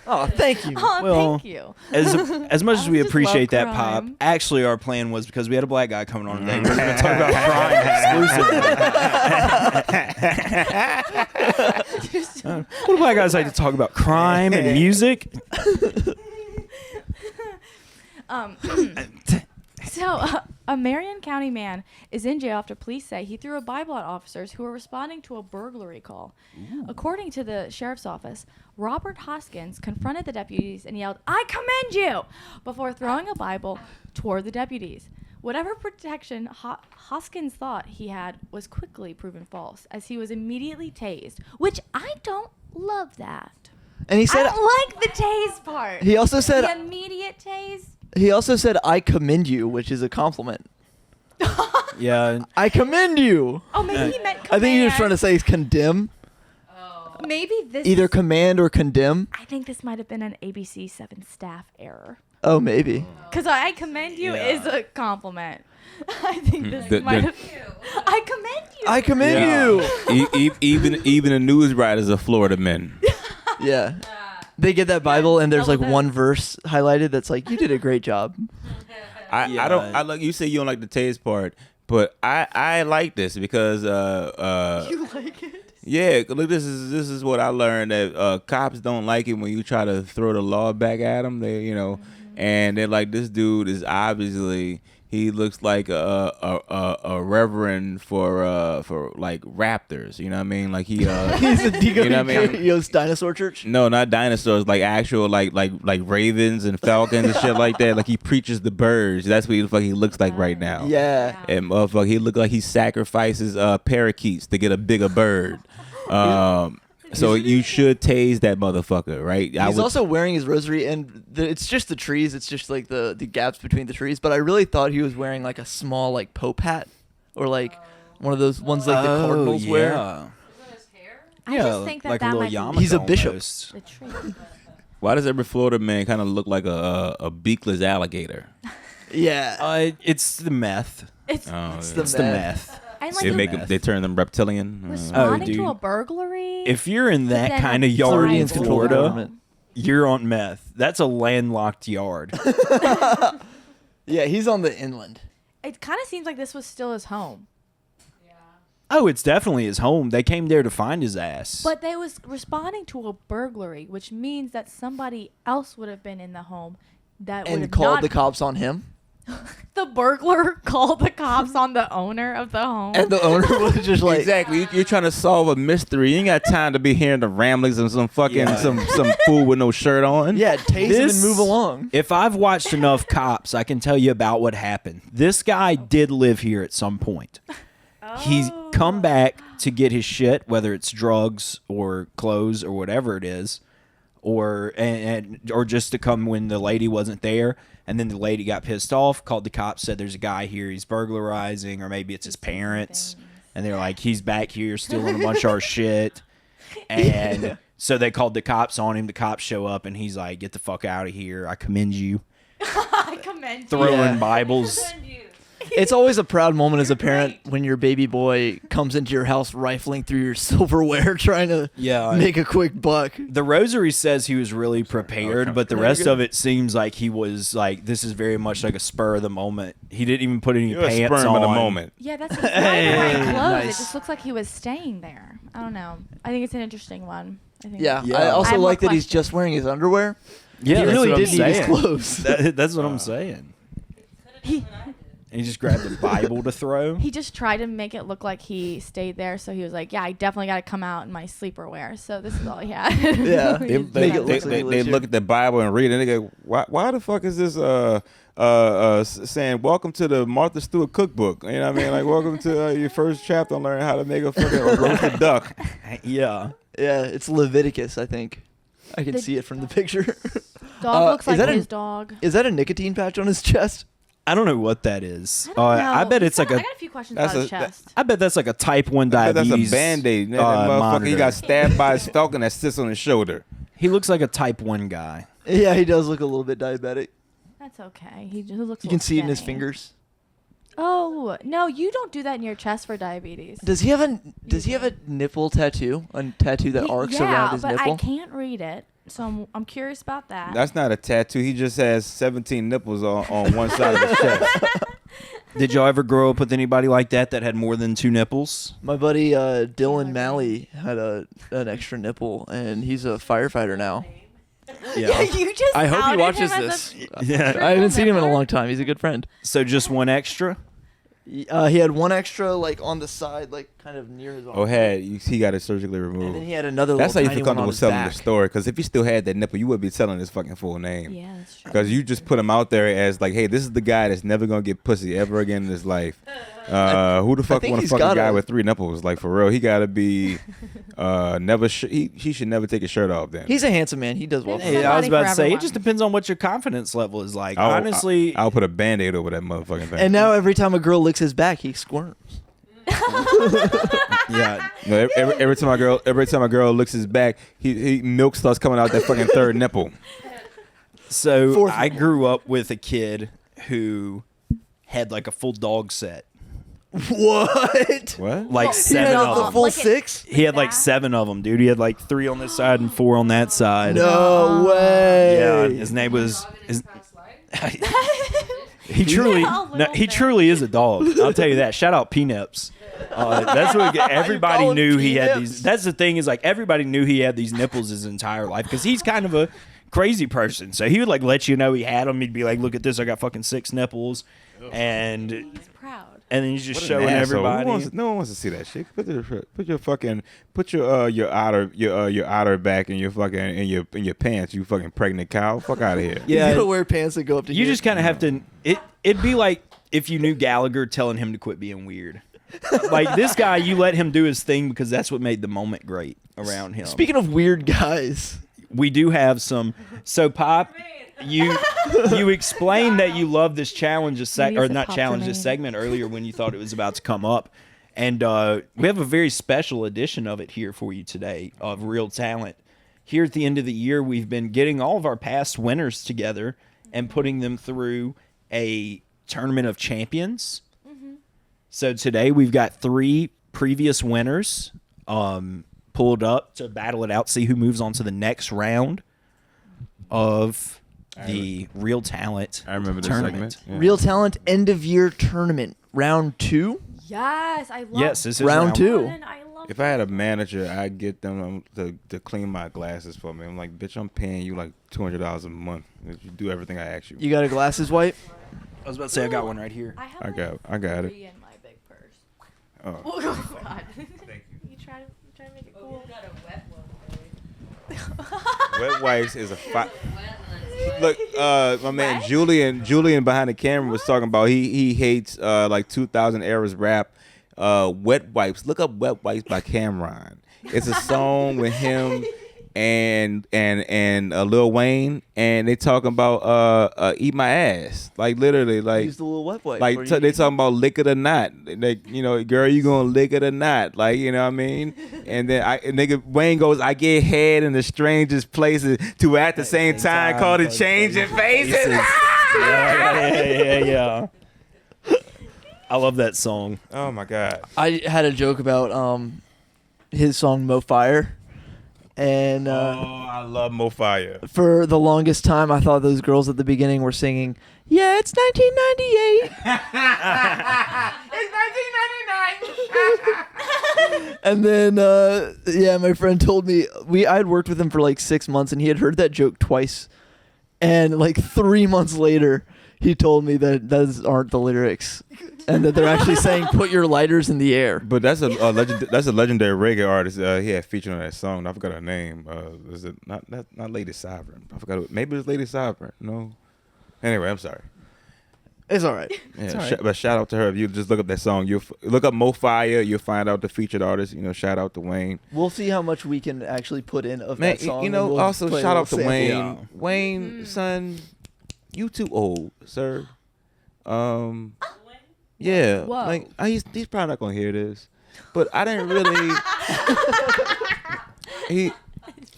Oh, thank you. Oh, Well, thank you. As much as we just appreciate love that, Pop, crime. actually our plan was because we had a black guy coming on today. We were going to talk about crime exclusively. What do black guys like to talk about? Crime and music? So, a Marion County man is in jail after police say he threw a Bible at officers who were responding to a burglary call. According to the sheriff's office, Robert Hoskins confronted the deputies and yelled, "I commend you!" before throwing a Bible toward the deputies. Whatever protection Hoskins thought he had was quickly proven false, as he was immediately tased, which I don't love that. And he I said, don't like the tase part. he also said, The immediate tase. "I commend you," which is a compliment. Yeah. I commend you. Oh, maybe he meant command. I think he was trying to say condemn. Maybe this Either is- command or condemn. I think this might have been an ABC 7 staff error. Oh, maybe. Because I commend you Yeah. is a compliment. I think this might have... I commend you. I commend you. Even the news writers are Florida men. Yeah. They get that Bible and there's like Double one verse highlighted that's like, you did a great job. I don't. I like you say you don't like the taste part, but I like this because You like it? yeah, look, this is what I learned that cops don't like it when you try to throw the law back at them. They and they're like, this dude is obviously, he looks like a reverend for like raptors. You know what I mean? Like he He's a you know what I mean? Yo's dinosaur church. No, not dinosaurs, like actual like ravens and falcons and shit like that. Like he preaches the birds. That's what he looks like right now. Yeah. And motherfucker, he look like he sacrifices parakeets to get a bigger bird. So you should tase that motherfucker, right? He's also wearing his rosary, and it's just the trees. It's just like the gaps between the trees. But I really thought he was wearing like a small like Pope hat, or like one of those ones like the Cardinals wear. Yeah. Was that his hair? I just think that like a that little might be yarmulke He's a bishop. almost. the trick. Why does every Florida man kind of look like a beakless alligator? Yeah. It's the meth. It's It's It's the meth. and They like make them, they turn them reptilian. responding dude. to a burglary. If you're in but that then kind a of yard in Floridians control the Florida, government. you're on meth. That's a landlocked yard. Yeah, he's on the inland. It kind of seems like this was still his home, Oh, it's definitely his home. They came there to find his ass. but they was responding to a burglary, which means that somebody else would have been in the home that would And have called not. the cops on him. The burglar called the cops on the owner of the home. And the owner was just like, Exactly. You're trying to solve a mystery. You ain't got time to be hearing the ramblings of some fucking Yeah. some fool with no shirt on. yeah, tase him and move along. If I've watched enough cops, I can tell you about what happened. This guy did live here at some point. He's come back to get his shit, whether it's drugs or clothes or whatever it is, or just to come when the lady wasn't there. And then the lady got pissed off, called the cops, said there's a guy here, he's burglarizing, or maybe it's his parents. And they're like, he's back here stealing a bunch of our shit. And so they called the cops on him. The cops show up, and he's like, get the fuck out of here. I commend you. I commend you. Throwing Yeah. Bibles. It's always a proud moment as a parent when your baby boy comes into your house rifling through your silverware trying to make a quick buck. The rosary says he was really prepared, but the rest of it seems like he was like, this is very much like a spur of the moment. He didn't even put any You're a pants sperm on. of the moment. Yeah, that's exactly right. Clothes. nice. It just looks like he was staying there. I don't know. I think it's an interesting one. I think Yeah, Yeah. I I also have like more that he's questions. just wearing his underwear. Yeah, he that's really what did I'm need his saying. clothes. That's what I'm saying. And he just grabbed the Bible to throw. He just tried to make it look like he stayed there, so he was like, "Yeah, I definitely got to come out in my sleeper wear." So this is all he had. Yeah. They, Make they, it look they, like he they lives look here. at the Bible and read it, and they go, why the fuck is this saying welcome to the Martha Stewart cookbook? You know what I mean? Like, welcome to your first chapter on learning how to make a fucking roasted duck. Yeah. Yeah, it's Leviticus, I think. I can The- see it from the picture. Dog looks is like that his a- dog. Is that a nicotine patch on his chest? I don't know what that is. I don't know. I bet it's like I a. got a few questions That's about his a- chest. I bet that's like a type 1 That's diabetes. a Band-Aid. That motherfucker, he monitor. got stabbed by his falcon that sits on his shoulder. He looks like a type 1 guy. Yeah, he does look a little bit diabetic. That's okay. He just looks. You a can little see it in his skinny. fingers. Oh no, you don't do that in your chest for diabetes. Does he have a nipple tattoo? A tattoo that arcs around his but nipple? I can't read it, so I'm curious about that. That's not a tattoo. He just has 17 nipples on one side of his chest. Did y'all ever grow up with anybody like that had more than 2 nipples? My buddy Dylan Malley had an extra nipple, and he's a firefighter now. Yeah. You just I hope he outed watches him as this. Yeah. I haven't seen him in a long time. He's a good friend. So just one extra? He had one extra, like on the side, like kind of near his arm. Oh, he got it surgically removed. And then he had another. That's how little you feel tiny one on comfortable his telling back. the story. Because if you still had that nipple, you would be telling his fucking full name. Yeah, that's true. Because you just put him out there as like, hey, this is the guy that's never gonna get pussy ever again in his life. Who the fuck think want to he's fuck a got guy a- with 3 nipples? Like for real, he gotta be never. He should never take his shirt off. Then He's a handsome man. He does well. Hey, Yeah, I was Somebody about for to say, it everyone. just depends on what your confidence level is like. I'll- Honestly, I'll put a Band-Aid over that motherfucking thing. And now every time a girl licks his back, he squirms. yeah. No, every time a girl looks his back, he milk starts coming out that fucking 3rd nipple. So Fourth I grew up with a kid who had like a full dog set. What? What? Like He 7 had of the them. full Like it- 6? He had like 7 of them, dude. He had like 3 on this side and 4 on that side. No way. Yeah, his name was. Dog in His, his past life. he truly, Yeah, a no, little he bit. truly is a dog. I'll tell you that. Shout out P-Nips. That's what everybody call him knew he had P-Nips? these. That's the thing is like everybody knew he had these nipples his entire life because he's kind of a crazy person. So he would like let you know he had them. He'd be like, "Look at this, I got fucking 6 nipples," and He's proud. then he's just What an showing asshole. everybody. No one wants to see that shit. Put your outer back in your fucking in your pants. You fucking pregnant cow. Fuck out of here. You Yeah, gotta wear pants that go up to you here. just kind of have to. It'd be like if you knew Gallagher telling him to quit being weird. Like this guy, you let him do his thing because that's what made the moment great around him. Speaking of weird guys, We do have some. So Pop, you explained that you love this challenge, Use or the not Pop challenge, this Germaine. segment earlier when you thought it was about to come up, and we have a very special edition of it here for you today of Real Talent. Here at the end of the year, we've been getting all of our past winners together and putting them through a tournament of champions. So today we've got 3 previous winners pulled up to battle it out, see who moves on to the next round of the Real Talent I remember this tournament. segment. Yeah. Real Talent end of year tournament round 2. Yes, I love. Yes, this is Round two. one. I love. If I had a manager, I'd get them to clean my glasses for me. I'm like, bitch, I'm paying you like $200 a month. If you do everything I ask you. You got a glasses wipe? I was about to say I got one right here. I have I like got it. 3 in my big purse. Oh. Oh God. You try to make it Oh, cool. you got a wet one, boy. Wet wipes is a Wet ones. Look, my man Julian behind the camera was talking about he hates like 2000 eras rap. Wet wipes. Look up Wet Wipes by Cameron. It's a song with him and Lil Wayne, and they talking about eat my ass, like literally, like Use the little wet wipe. like or they talking about lick it or not, like girl, you gonna lick it or not, like you know what I mean? And then nigga Wayne goes, I get head in the strangest places to at the same time call it changing faces. Yeah. I love that song. Oh my god. I had a joke about his song Mo Fire. And I love Mo Fire. for the longest time, I thought those girls at the beginning were singing, "Yeah, it's 1998." And then, my friend told me I had worked with him for like 6 months, and he had heard that joke twice. And like 3 months later, he told me that those aren't the lyrics, and that they're actually saying "put your lighters in the air." But that's a legendary reggae artist. He had featured on that song. I forgot her name. Is it not Lady Sovereign? I forgot. Maybe it's Lady Sovereign. No. Anyway, I'm sorry. It's all right. Yeah, all right. but shout out to her. If you just look up that song, you look up Mo Fire. You'll find out the featured artist. Shout out to Wayne. We'll see how much we can actually put in of Man, that song. and also play a shout out to little sample. Wayne. Wayne, son, you too old, sir. Yeah, Whoa. like he's probably not gonna hear this, but I didn't really.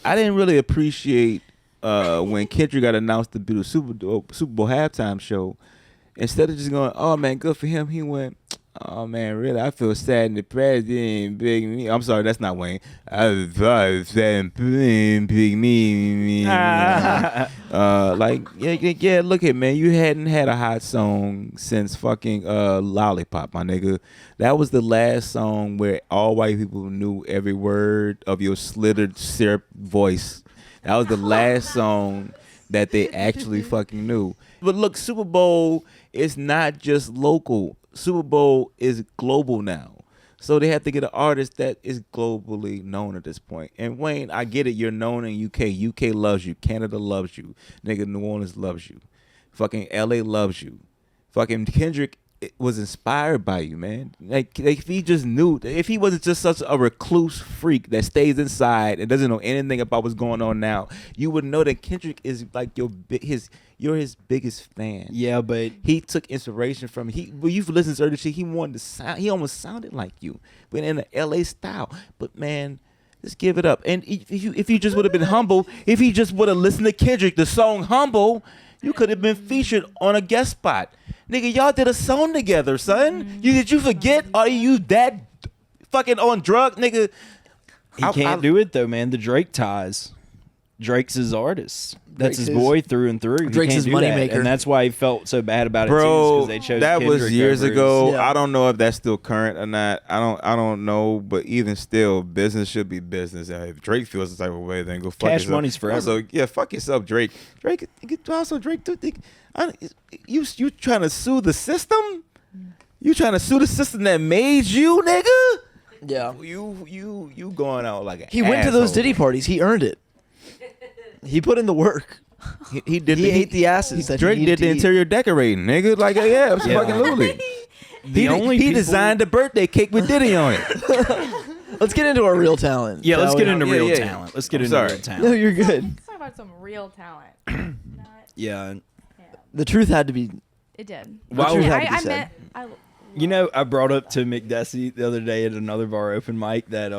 I didn't really appreciate when Kendrick got announced to be the Super Bowl halftime show. Instead of just going, oh man, good for him, he went, oh man, really, I feel sad and depressed. Big me. I'm sorry, that's not Wayne. I feel sad and big me. Like, yeah, look at man, you hadn't had a hot song since fucking Lollipop, my nigga. That was the last song where all white people knew every word of your slittered syrup voice. That was the last song that they actually fucking knew. But look, Super Bowl is not just local. Super Bowl is global now. So they have to get an artist that is globally known at this point. And Wayne, I get it. You're known in UK. UK loves you. Canada loves you. Nigga, New Orleans loves you. Fucking LA loves you. Fucking Kendrick was inspired by you, man. Like if he just knew, if he wasn't just such a recluse freak that stays inside and doesn't know anything about what's going on now, you would know that Kendrick is like you're his biggest fan. Yeah, but he took inspiration from when you've listened to earlier shit, he wanted to sound, he almost sounded like you, but in an LA style. But man, just give it up. And if you just would have been humble, if he just would have listened to Kendrick, the song "Humble," you could have been featured on a guest spot. Nigga, y'all did a song together, son. Did you forget? Are you that fucking on drug, nigga? he can't do it though, man. The Drake ties. Drake's his artist. That's Drake's his boy through and through. Drake's his moneymaker. And that's why he felt so bad about it Bro, too, because they chose that was Kendrick years over ago. his- Yeah. I don't know if that's still current or not. I don't know, but even still, business should be business. If Drake feels the type of way, then go fuck Cash yourself. money's forever. Also, yeah, fuck yourself, Drake. Drake too. You trying to sue the system? You trying to sue the system that made you, nigga? Yeah. You going out like a He went to those asshole. Diddy parties. He earned it. He put in the work. He did. He ate the asses that he Drake needed did the to eat. interior decorating, nigga. Like, yeah, fucking literally. He designed the birthday cake with Diddy on it. Let's get into our real talent. Yeah, let's shall get we? into Yeah, real yeah. talent. Let's get I'm into sorry. real No, talent. you're good. Let's talk about some real talent. Not, Yeah. yeah, The truth had to be. it did. Wow. truth had I, to be I said. meant. You know, I brought up to McDessie the other day at another bar open mic that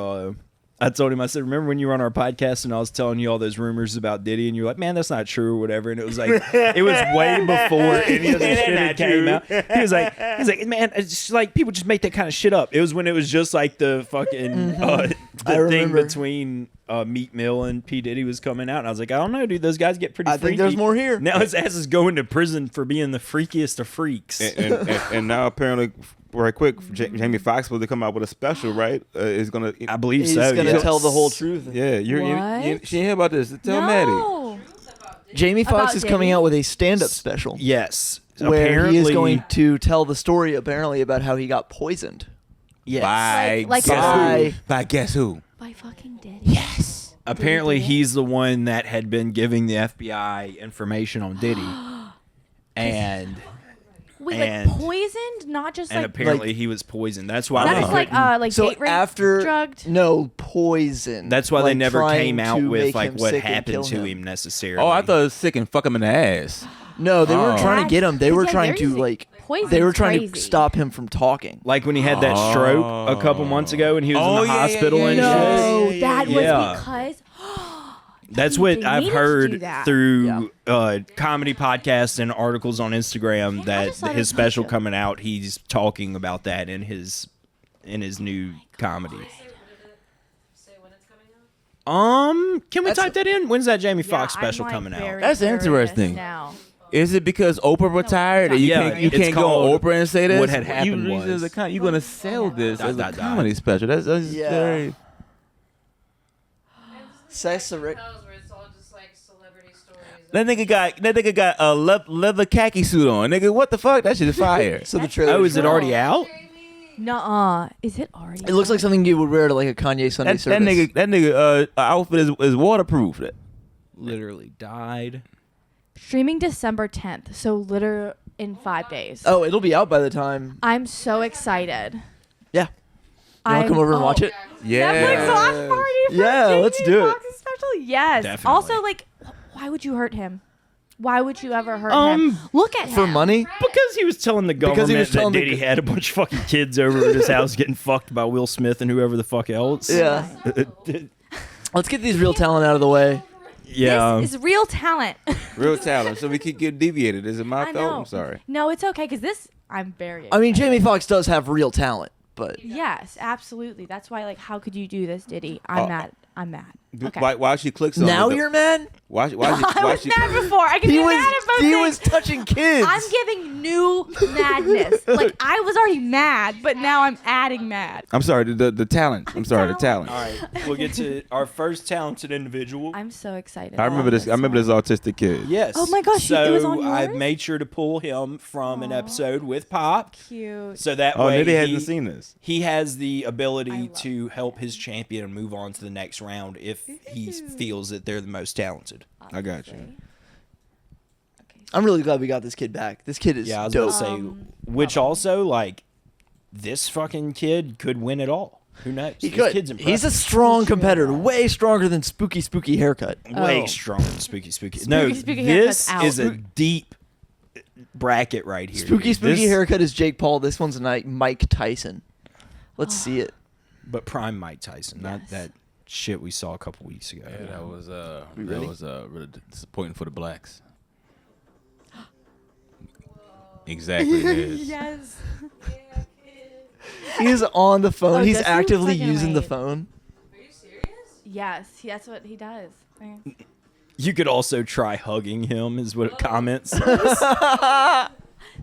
I told him, I said, remember when you were on our podcast and I was telling you all those rumors about Diddy and you were like, man, that's not true or whatever. And it was like, it was way before any of this shit had came out. He was like, man, it's just like people just make that kind of shit up. It was when it was just like the fucking I the thing remember. between Meat Mill and P. Diddy was coming out. And I was like, I don't know, dude. Those guys get pretty I freaky. think there's more here. Now his ass is going to prison for being the freakiest of freaks. and now apparently, right quick, Jamie Foxx supposed to come out with a special, right? Is gonna. I believe He's so. gonna yes. tell the whole truth. Yeah, you What? she ain't hear about this. Tell Maddie. No. Jamie Foxx About is coming Diddy? out with a stand-up special Yes. where Apparently, he is going to tell the story apparently about how he got poisoned. Yes. By Like guess by- who? By guess who? By fucking Diddy. Yes. Apparently, Diddy do it? he's the one that had been giving the FBI information on Diddy, and Wait, And- like poisoned, not just and like apparently he was poisoned. That's why not they just like couldn't- So date rape, after drugged. no poison. That's why they like never trying came out to with make like him what sick and happened kill to him. him necessarily. Oh, I thought it was sick and fuck him in the ass. No, they were Oh. trying to get him. They were Yeah, trying they're to using like. poison's They were trying crazy. to stop him from talking. like when he had that stroke a couple months ago and he was in the hospital and shit. No, that was Yeah. because That's He what didn't I've mean to do heard that. through comedy podcasts and articles on Instagram Yeah, I that just saw his this special picture. coming out, he's talking about that in his new comedy. Say when it's coming out? Can we That's- type that in? When's that Jamie Yeah, Foxx I'm, special like, coming out? very That's curious interesting. Now. Is it because Oprah retired and you Yeah, can't it's go on called Oprah and say this? What had happened you, was- you're gonna sell this Dot, as a dot, dot. comedy special. That's Yeah. very. Sex Where it's all just like celebrity stories. That nigga got a leather khaki suit on. Nigga, what the fuck? That shit is fire. So the trailer. Oh, is it already out? Nuh-uh. Is it already? It looks like something you would wear to like a Kanye Sunday that service. nigga outfit is waterproof. Literally died. Streaming December 10th, so literally in 5 days. Oh, it'll be out by the time. I'm so excited. Yeah. You want to come over and watch it? Netflix watch party for Yeah, Jamie let's do it. Foxx's special. Yes. Definitely. Also, like, why would you hurt him? Why would you ever hurt Um, him? Look at him. For money? Because he was telling the Because he government was telling that the Diddy go- had a bunch of fucking kids over at his house getting fucked by Will Smith and whoever the fuck else. Yeah. Let's get these real talent out of the way. Yeah. This is real talent. Real talent. So we could get deviated. Is it my I fault? know. I'm sorry. No, it's okay because this I'm very. I mean, excited. Jamie Foxx does have real talent, but Yes, absolutely. That's why, like, how could you do this, Diddy? I'm mad. I'm mad. Okay. Why she clicks on now it, you're mad. why I she was mad before. I can He be was mad at both he things. was touching kids. I'm giving new madness. Like I was already mad, but now I'm adding mad. I'm sorry, the talent. I'm sorry, the talent. All right, we'll get to our first talented individual. I'm so excited. I remember this. I remember this autistic kid. Yes. Oh my gosh, So it was on I yours? made sure to pull him from an Aw. episode with Pop, Cute. so that Oh, way Nitty hasn't seen this. he has the I ability love to help his champion move on to the next round if he feels that they're the most talented. I got you. Obviously. Okay. I'm really glad we got this kid back. This kid is Yeah, I was dope. about to say, which probably. also like this fucking kid could win it all. Who knows? He This could. kid's He's a impressive. strong He truly competitor, is. way stronger than Spooky haircut. way Oh. stronger than Spooky. No, Spooky this haircut's is out. a deep bracket right here. Spooky This- haircut is Jake Paul. This one's Mike Tyson. Let's see it. but prime Mike Tyson, not Yes. that shit we saw a couple weeks ago. Yeah, that was We ready? really disappointing for the blacks. Exactly, it is. Yes. He's on the phone. Oh, He's does he? actively Fucking using the wait. phone. Are you serious? Yes. That's what he does. You could also try hugging him, is what it comments.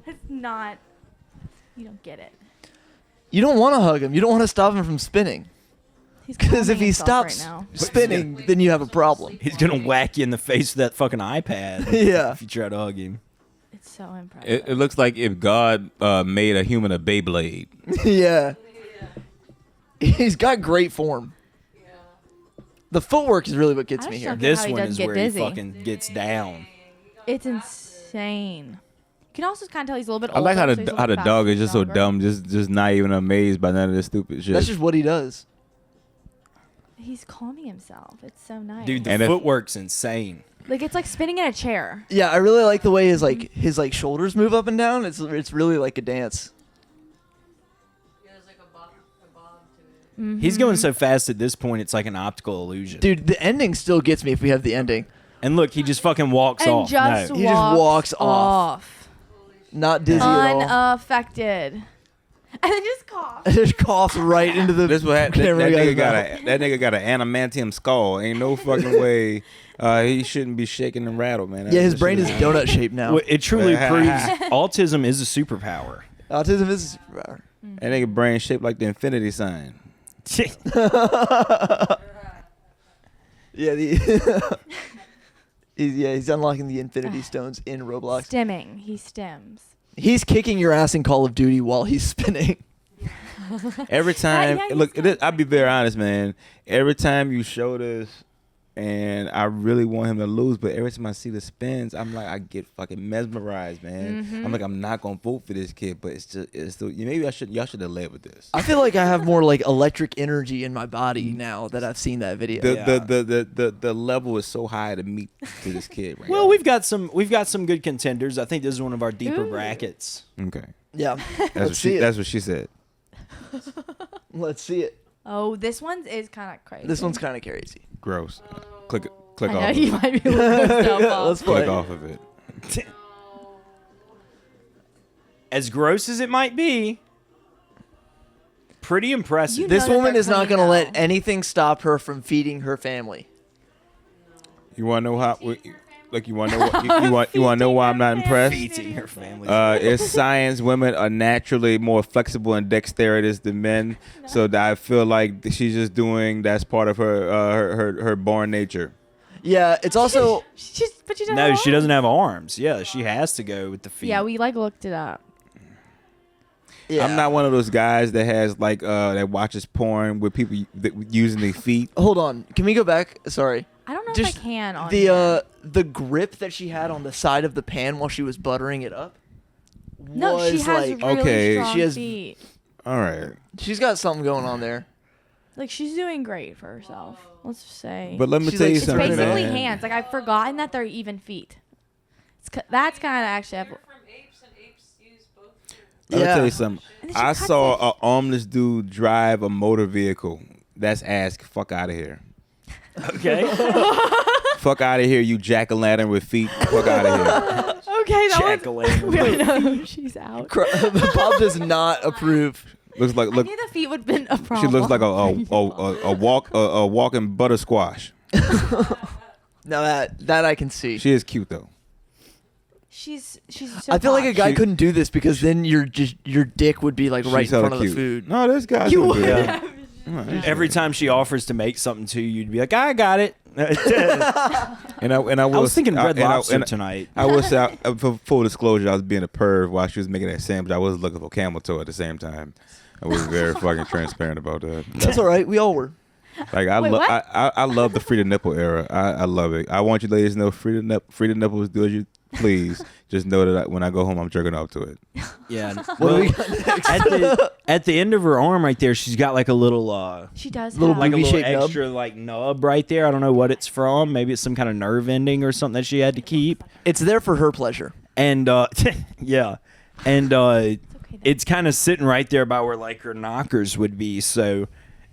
It's not. You don't get it. You don't want to hug him. You don't want to stop him from spinning. He's Because if calming he himself stops right now. spinning, then you have a problem. He's gonna whack you in the face with that fucking iPad. Yeah. If you try to hug him. It's so impressive. It looks like if God made a human a Beyblade. Yeah. Yeah. He's got great form. Yeah. The footwork is really what gets I me was here. shocked. This how he one doesn't is get where dizzy. he fucking gets down. It's insane. You can also kind of tell he's a little bit I older. like how so the he's a how the little dog faster is just so and dumb, just not even amazed by none of this stupid shit. That's just what he does. He's calming himself. It's so nice. Dude, the And if- footwork's insane. like it's like spinning in a chair. Yeah, I really like the way his shoulders move up and down. It's really like a dance. Yeah, there's like a bob to it. He's going so fast at this point, it's like an optical illusion. Dude, the ending still gets me if we have the ending. And look, he just fucking walks And off. just No. He just walks off. Not dizzy at all. Unaffected. And then just cough. Just coughs right into the This what happened. That, camera that guy's nigga got mouth. that nigga got an adamantium skull. Ain't no fucking way. He shouldn't be shaking and rattled, man. Yeah, his That brain shit is donut shaped now. Well, it truly proves autism is a superpower. Autism is a superpower. That nigga brain shaped like the infinity sign. Yeah, he's unlocking the Infinity Stones in Roblox. Stimming. He stims. He's kicking your ass in Call of Duty while he's spinning. Every time, yeah, he's look, got I'll be very honest, man. Every time you show this, and I really want him to lose, but every time I see the spins, I'm like, I get fucking mesmerized, man. Mm-hmm. I'm like, I'm not gonna vote for this kid, but it's still, maybe y'all should have led with this. I feel like I have more like electric energy in my body now that I've seen that video. The level is so high to meet to this kid right Well, now. we've got some good contenders. I think this is one of our deeper Ooh. brackets. Okay, Yeah, that's let's what she said. Let's see it. Oh, this one is kind of crazy. This one's kind of crazy. Gross. Click I off. know Of you it. might be looking yourself up. Let's play. Click off of it. As gross as it might be, pretty impressive. You This know that woman they're is not clean going to let now. anything stop her from feeding her family. You want to know how? Like you want to know what? You want to know why I'm not impressed? Feeding her family. It's science. Women are naturally more flexible and dexterous than men, so that I feel like she's just doing that's part of her born nature. Yeah, it's also But you don't No, have she doesn't arms. have arms. Yeah, she has to go with the feet. Yeah, we like looked it up. yeah. I'm not one of those guys that has like that watches porn with people using their feet. Hold on. Can we go back? Sorry. I don't know Just if I can on the here. the grip that she had on the side of the pan while she was buttering it up. No, she was has like really okay, strong she has- feet. All right, she's got something going on there. Like she's doing great for herself. Let's just say. but let me She's tell like- you It's something, basically man. hands. Like I've forgotten that they're even feet. That's kind of actually. They're from apes, and apes use both feet. Let me Yeah. tell you something. And then she I cuts saw a armless dude drive a motor vehicle. That's ass fuck out of here. Okay. Fuck out of here, you jack-o'-lantern with feet. Fuck out of here. Okay, that Jack-o'-lantern. was. No, she's out. Bob does not approve. Looks like I knew the feet would have been a she problem. looks like a walking butter squash. Now that I can see. She is cute though. She's. So I feel like a hot. guy couldn't do this because then your dick would be like right She's in hella front of the cute. food. No, this guy's You gonna do would. that. Every time she offers to make something to you, you'd be like, I got it. And I will. I was thinking Red and I- Lobster and tonight. I was for full disclosure, I was being a perv while she was making that sandwich. I was looking for camel toe at the same time. I was very fucking transparent about that. That's all right. We all were. Like I Wait, love, what? I love the free to nipple era. I love it. I want you ladies to know free to nipples. Do as you please. Just know that when I go home, I'm jerking off to it. Yeah. What Well, do we got next? at the end of her arm right there, she's got like a little She does. Little have. like a little Booby-shaped nub? extra like nub right there. I don't know what it's from. Maybe it's some kind of nerve ending or something that she had to keep. It's there for her pleasure. And yeah. And okay, then. it's kind of sitting right there by where like her knockers would be. So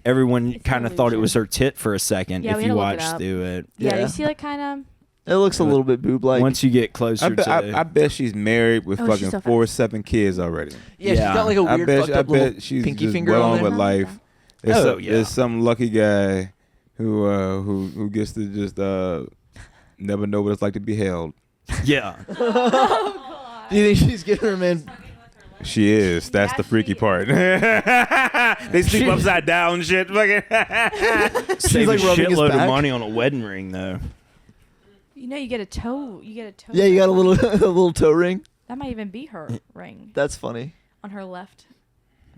everyone It's an kind of thought it illusion. was her tit for a second Yeah, if we you had to look it watched up. through it. Yeah, Yeah. you see, like, kind It looks a little bit boob-like. Once you get closer I bet she's married with Oh, she's fucking so fat. 7 kids already. yeah, she's Yeah. got like a I weird bet, fucked I up little bet she's pinky just finger well on on there. with life. There's, Oh, some, yeah. there's some lucky guy who gets to just never know what it's like to be held. of yeah. Do you think she's giving her man? She is. That's the freaky part. They sleep upside down and shit. Fucking Save like a rubbing his shitload back? of money on a wedding ring though. you know, you get a toe. You get a toe. Yeah, you got a ring. little a little toe ring. That might even be her ring That's funny. on her left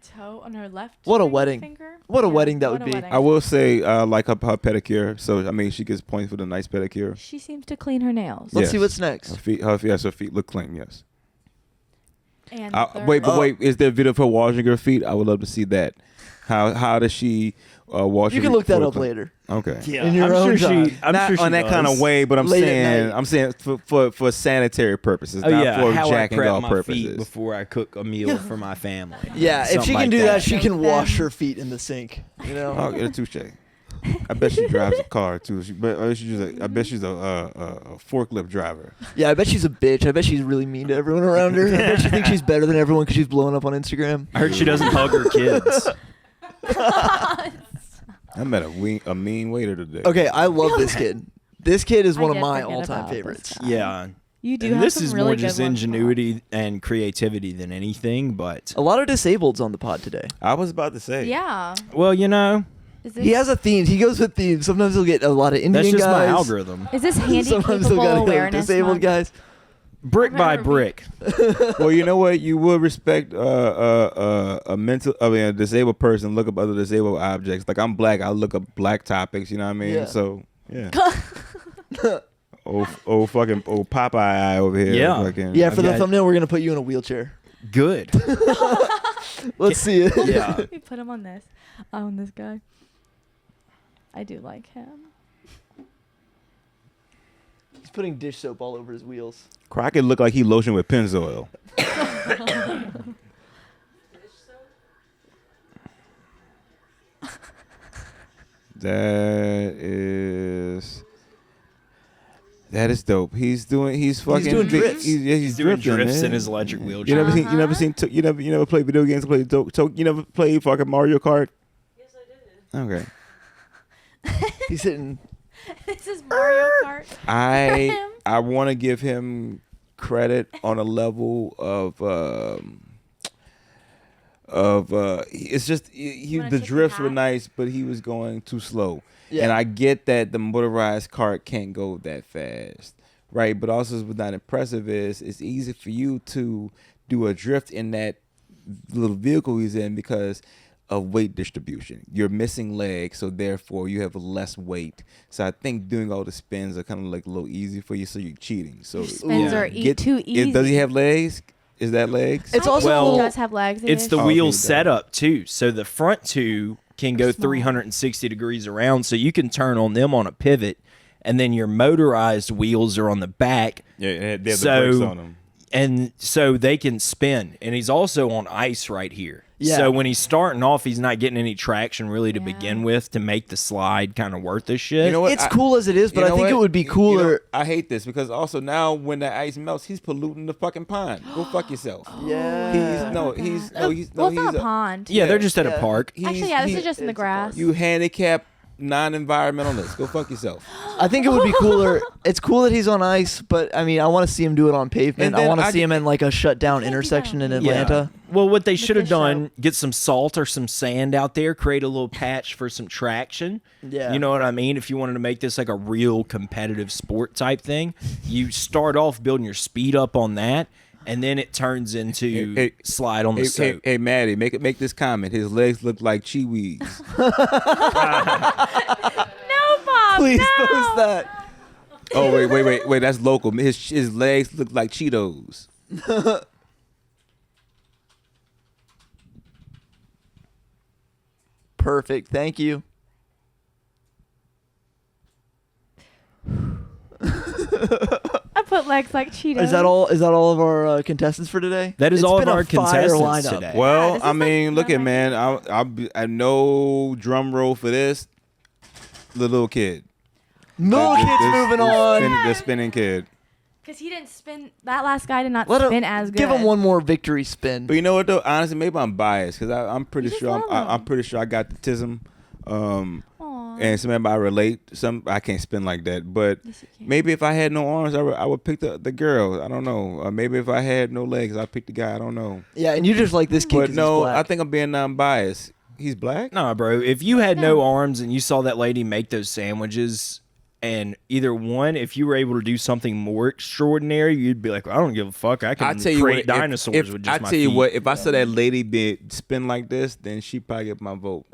toe, on her left. What a ring wedding. Finger. What a Yeah, wedding that what would a be. wedding. I will say, like her pedicure. So I mean, she gets points for the nice pedicure. She seems to clean her nails. Let's Yes. see what's Her next. feet, her feet look clean. Yes. And Wait, Oh. wait. Is there a video of her washing her feet? I would love to see that. How does she wash? You her can feet look that before up the- later. Okay. Yeah, In your I'm own sure time. she. I'm Not sure she on that kind of does. way, but Late at night. I'm saying for sanitary purposes, Oh not yeah, for how I jacking prep off my purposes. feet before I cook a meal for my family. Yeah, if she Something can like do that, she Soak can wash them. her feet in the sink. You know. Oh, yeah, touche. I bet she drives a car too. I bet she's a forklift driver. Yeah, I bet she's a bitch. I bet she's really mean to everyone around her. I bet she thinks she's better than everyone because she's blowing up on Instagram. I heard she doesn't hug her kids. I met a mean waiter today. Okay, I love this kid. This kid is I one of did my forget all-time about this favorites. guy. Yeah. You do And have this some is really more good just ones, ingenuity and creativity than anything, but A lot of disableds on the pod today. I was about to say. Yeah. well, you know, Is this, He has a theme. He goes with themes. Sometimes he'll get a lot of Indian that's just guys. my algorithm. Is this handy Sometimes he'll capable get awareness disabled month? guys. Brick I've by never brick. Well, you know what? You would respect a disabled person look up other disabled objects. Like I'm black, I'll look up black topics. You know what I mean? Yeah. So yeah. old Popeye eye over here. Yeah. Fucking, Yeah, for the Okay. thumbnail, we're gonna put you in a wheelchair. Good. Let's see it. Yeah. We put him on this. On this guy. I do like him. He's putting dish soap all over his wheels. Crockett looked like he lotion with Pennzoil. That is dope. He's fucking doing drifts. He's Doing drifting, drifts man. in his electric You wheelchair. never seen? You never seen? You never played video games? You never played fucking Mario Kart? Yes, I did. Okay. He's hitting. This is Mario Kart. I want to give him credit on a level of it's just wanna the tip drifts your were hat? nice, but he was going too slow. Yeah. And I get that the motorized cart can't go that fast, right? But also what's not impressive is it's easy for you to do a drift in that little vehicle he's in because of weight distribution. You're missing legs, so therefore you have less weight. So I think doing all the spins are kind of like a little easy for you, so you're cheating. So Your spins Yeah. are too easy. Does he have legs? Is that legs? It's I also think Well, he does have legs. It's the Oh, wheel he does. setup too. So the front two can go Small. 360 degrees around, so you can turn on them on a pivot, and then your motorized wheels are on the back, Yeah, they have So- the brakes on them. and so they can spin. And he's also on ice right here. Yeah. So when he's starting off, he's not getting any traction really to begin with to make the slide kind of worth the shit. You know what? It's cool as it is, but You I know think what? it would be You know, cooler. I hate this because also now when the ice melts, he's polluting the fucking pond. Go fuck yourself. Yeah. He's well, it's not a a- pond. yeah, they're just at Yeah. a park. Actually, yeah, this is just in the it's a park. grass. You handicap non-environmentalist. Go fuck yourself. I think it would be cooler. It's cool that he's on ice, but I mean, I want to see him do it on pavement. And I then want to I see get- him in like a shut down can't do that intersection on in pavement. Atlanta. Well, what they should have fish done, show. get some salt or some sand out there, create a little patch for some traction. Yeah. You know what I mean? If you wanted to make this like a real competitive sport type thing, you start off building your speed up on that, and then it turns into Hey, slide on the soap. Hey, Maddie, make this comment. His legs look like chiwis. No, Bob. Please no. post that. Oh wait. That's local. His legs look like Cheetos. Perfect. Thank you. I put legs like Cheetos. Is that all? Is that all of our contestants for today? That is It's all of been a our fire contestants lineup. today. Well, this I is mean, like look at my man. I no drum roll for this. The little kid. Little kids moving on. The spinning kid. Because he didn't spin. That last guy did not Let him spin as good. give him one more victory spin. But you know what though? Honestly, maybe I'm biased because I'm pretty just sure love him. I'm pretty sure I got the tism. Aw. And some I relate. Some I can't spin like that. But Yes, you can. maybe if I had no arms, I would pick the girl. I don't know. Or maybe if I had no legs, I'd pick the guy. I don't know. Yeah, and you just like this kid. But 'cause no, he's black. I think I'm being non-biased. He's black. Nah, bro. If you had no arms and you saw that lady make those sandwiches, and either one, if you were able to do something more extraordinary, you'd be like, I don't give a fuck. I I can tell you create what, dinosaurs if with just I my tell you feet. what, if I saw that lady be spin like this, then she probably get my vote.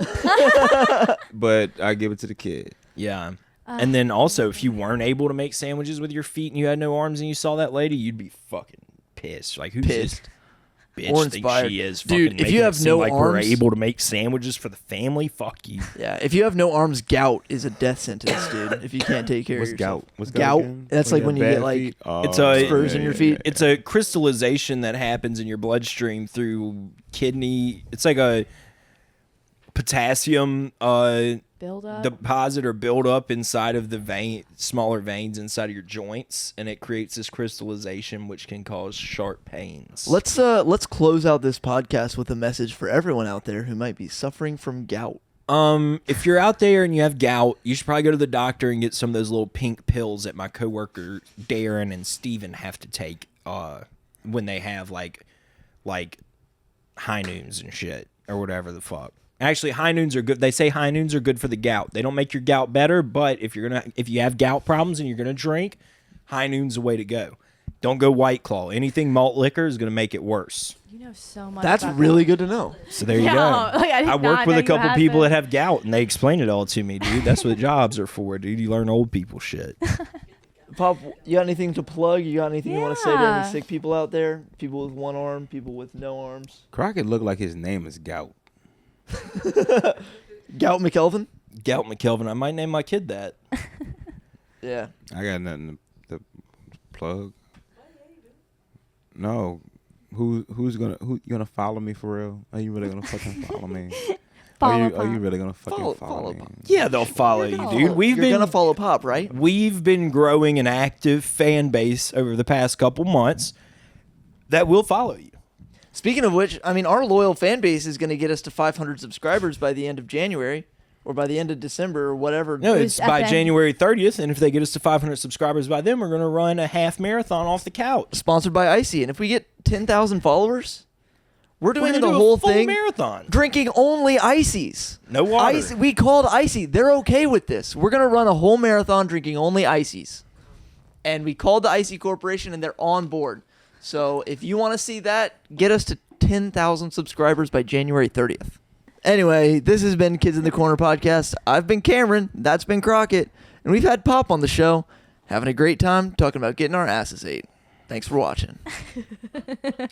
But I give it to the kid. Yeah. And then also, if you weren't able to make sandwiches with your feet and you had no arms and you saw that lady, you'd be fucking pissed. Like, who's Pissed. this bitch Or think inspired. she is? Dude, fucking if you making have it seem no like we're arms- able to make sandwiches for the family, fuck you. Yeah, if you have no arms, gout is a death sentence, dude. If you can't take care What's of yourself. gout? What's Gout? again? That's like when you bad get, like, feet? It's a- spurs in your feet. It's a crystallization that happens in your bloodstream through kidney. It's like a potassium Build up. deposit or build up inside of the vein, smaller veins inside of your joints, and it creates this crystallization which can cause sharp pains. Let's close out this podcast with a message for everyone out there who might be suffering from gout. If you're out there and you have gout, you should probably go to the doctor and get some of those little pink pills that my coworker Darren and Steven have to take when they have like high noons and shit or whatever the fuck. Actually, high noons are good. They say high noons are good for the gout. They don't make your gout better, but if you have gout problems and you're gonna drink, high noon's the way to go. Don't go White Claw. Anything malt liquor is gonna make it worse. You know so much. That's about really that. good to know. So there you Yeah, go. like, I did work not with know a you couple had people this. that have gout, and they explain it all to me, dude. That's what jobs are for, dude. You learn old people shit. Pop, you got anything to plug? You got anything you want to say to Yeah. any sick people out there? People with one arm, people with no arms. Crockett looked like his name is Gout. Gout McElveen? Gout McElveen. I might name my kid that. Yeah. I got nothing to plug. No, who you gonna follow me for real? Are you really gonna fucking follow me? Follow Are Pop. you really gonna fucking follow me? Pop. Yeah, they'll follow you, dude. You're gonna follow Pop, right? We've been growing an active fan base over the past couple months that will follow you. Speaking of which, I mean, our loyal fan base is going to get us to 500 subscribers by the end of January or by the end of December or whatever. No, Who's it's by FN? January 30th, and if they get us to 500 subscribers by then, we're going to run a half marathon off the couch. Sponsored by Icy. And if we get 10,000 followers, we're doing We're the gonna do whole a full thing marathon. drinking only Icies. No water. Icy, we called Icy. They're okay with this. We're going to run a whole marathon drinking only Icies. And we called the Icy Corporation, and they're on board. So if you want to see that, get us to 10,000 subscribers by January 30th. Anyway, this has been Kids in the Corner podcast. I've been Cameron. That's been Crockett. And we've had Pop on the show. Having a great time talking about getting our asses ate. Thanks for watching.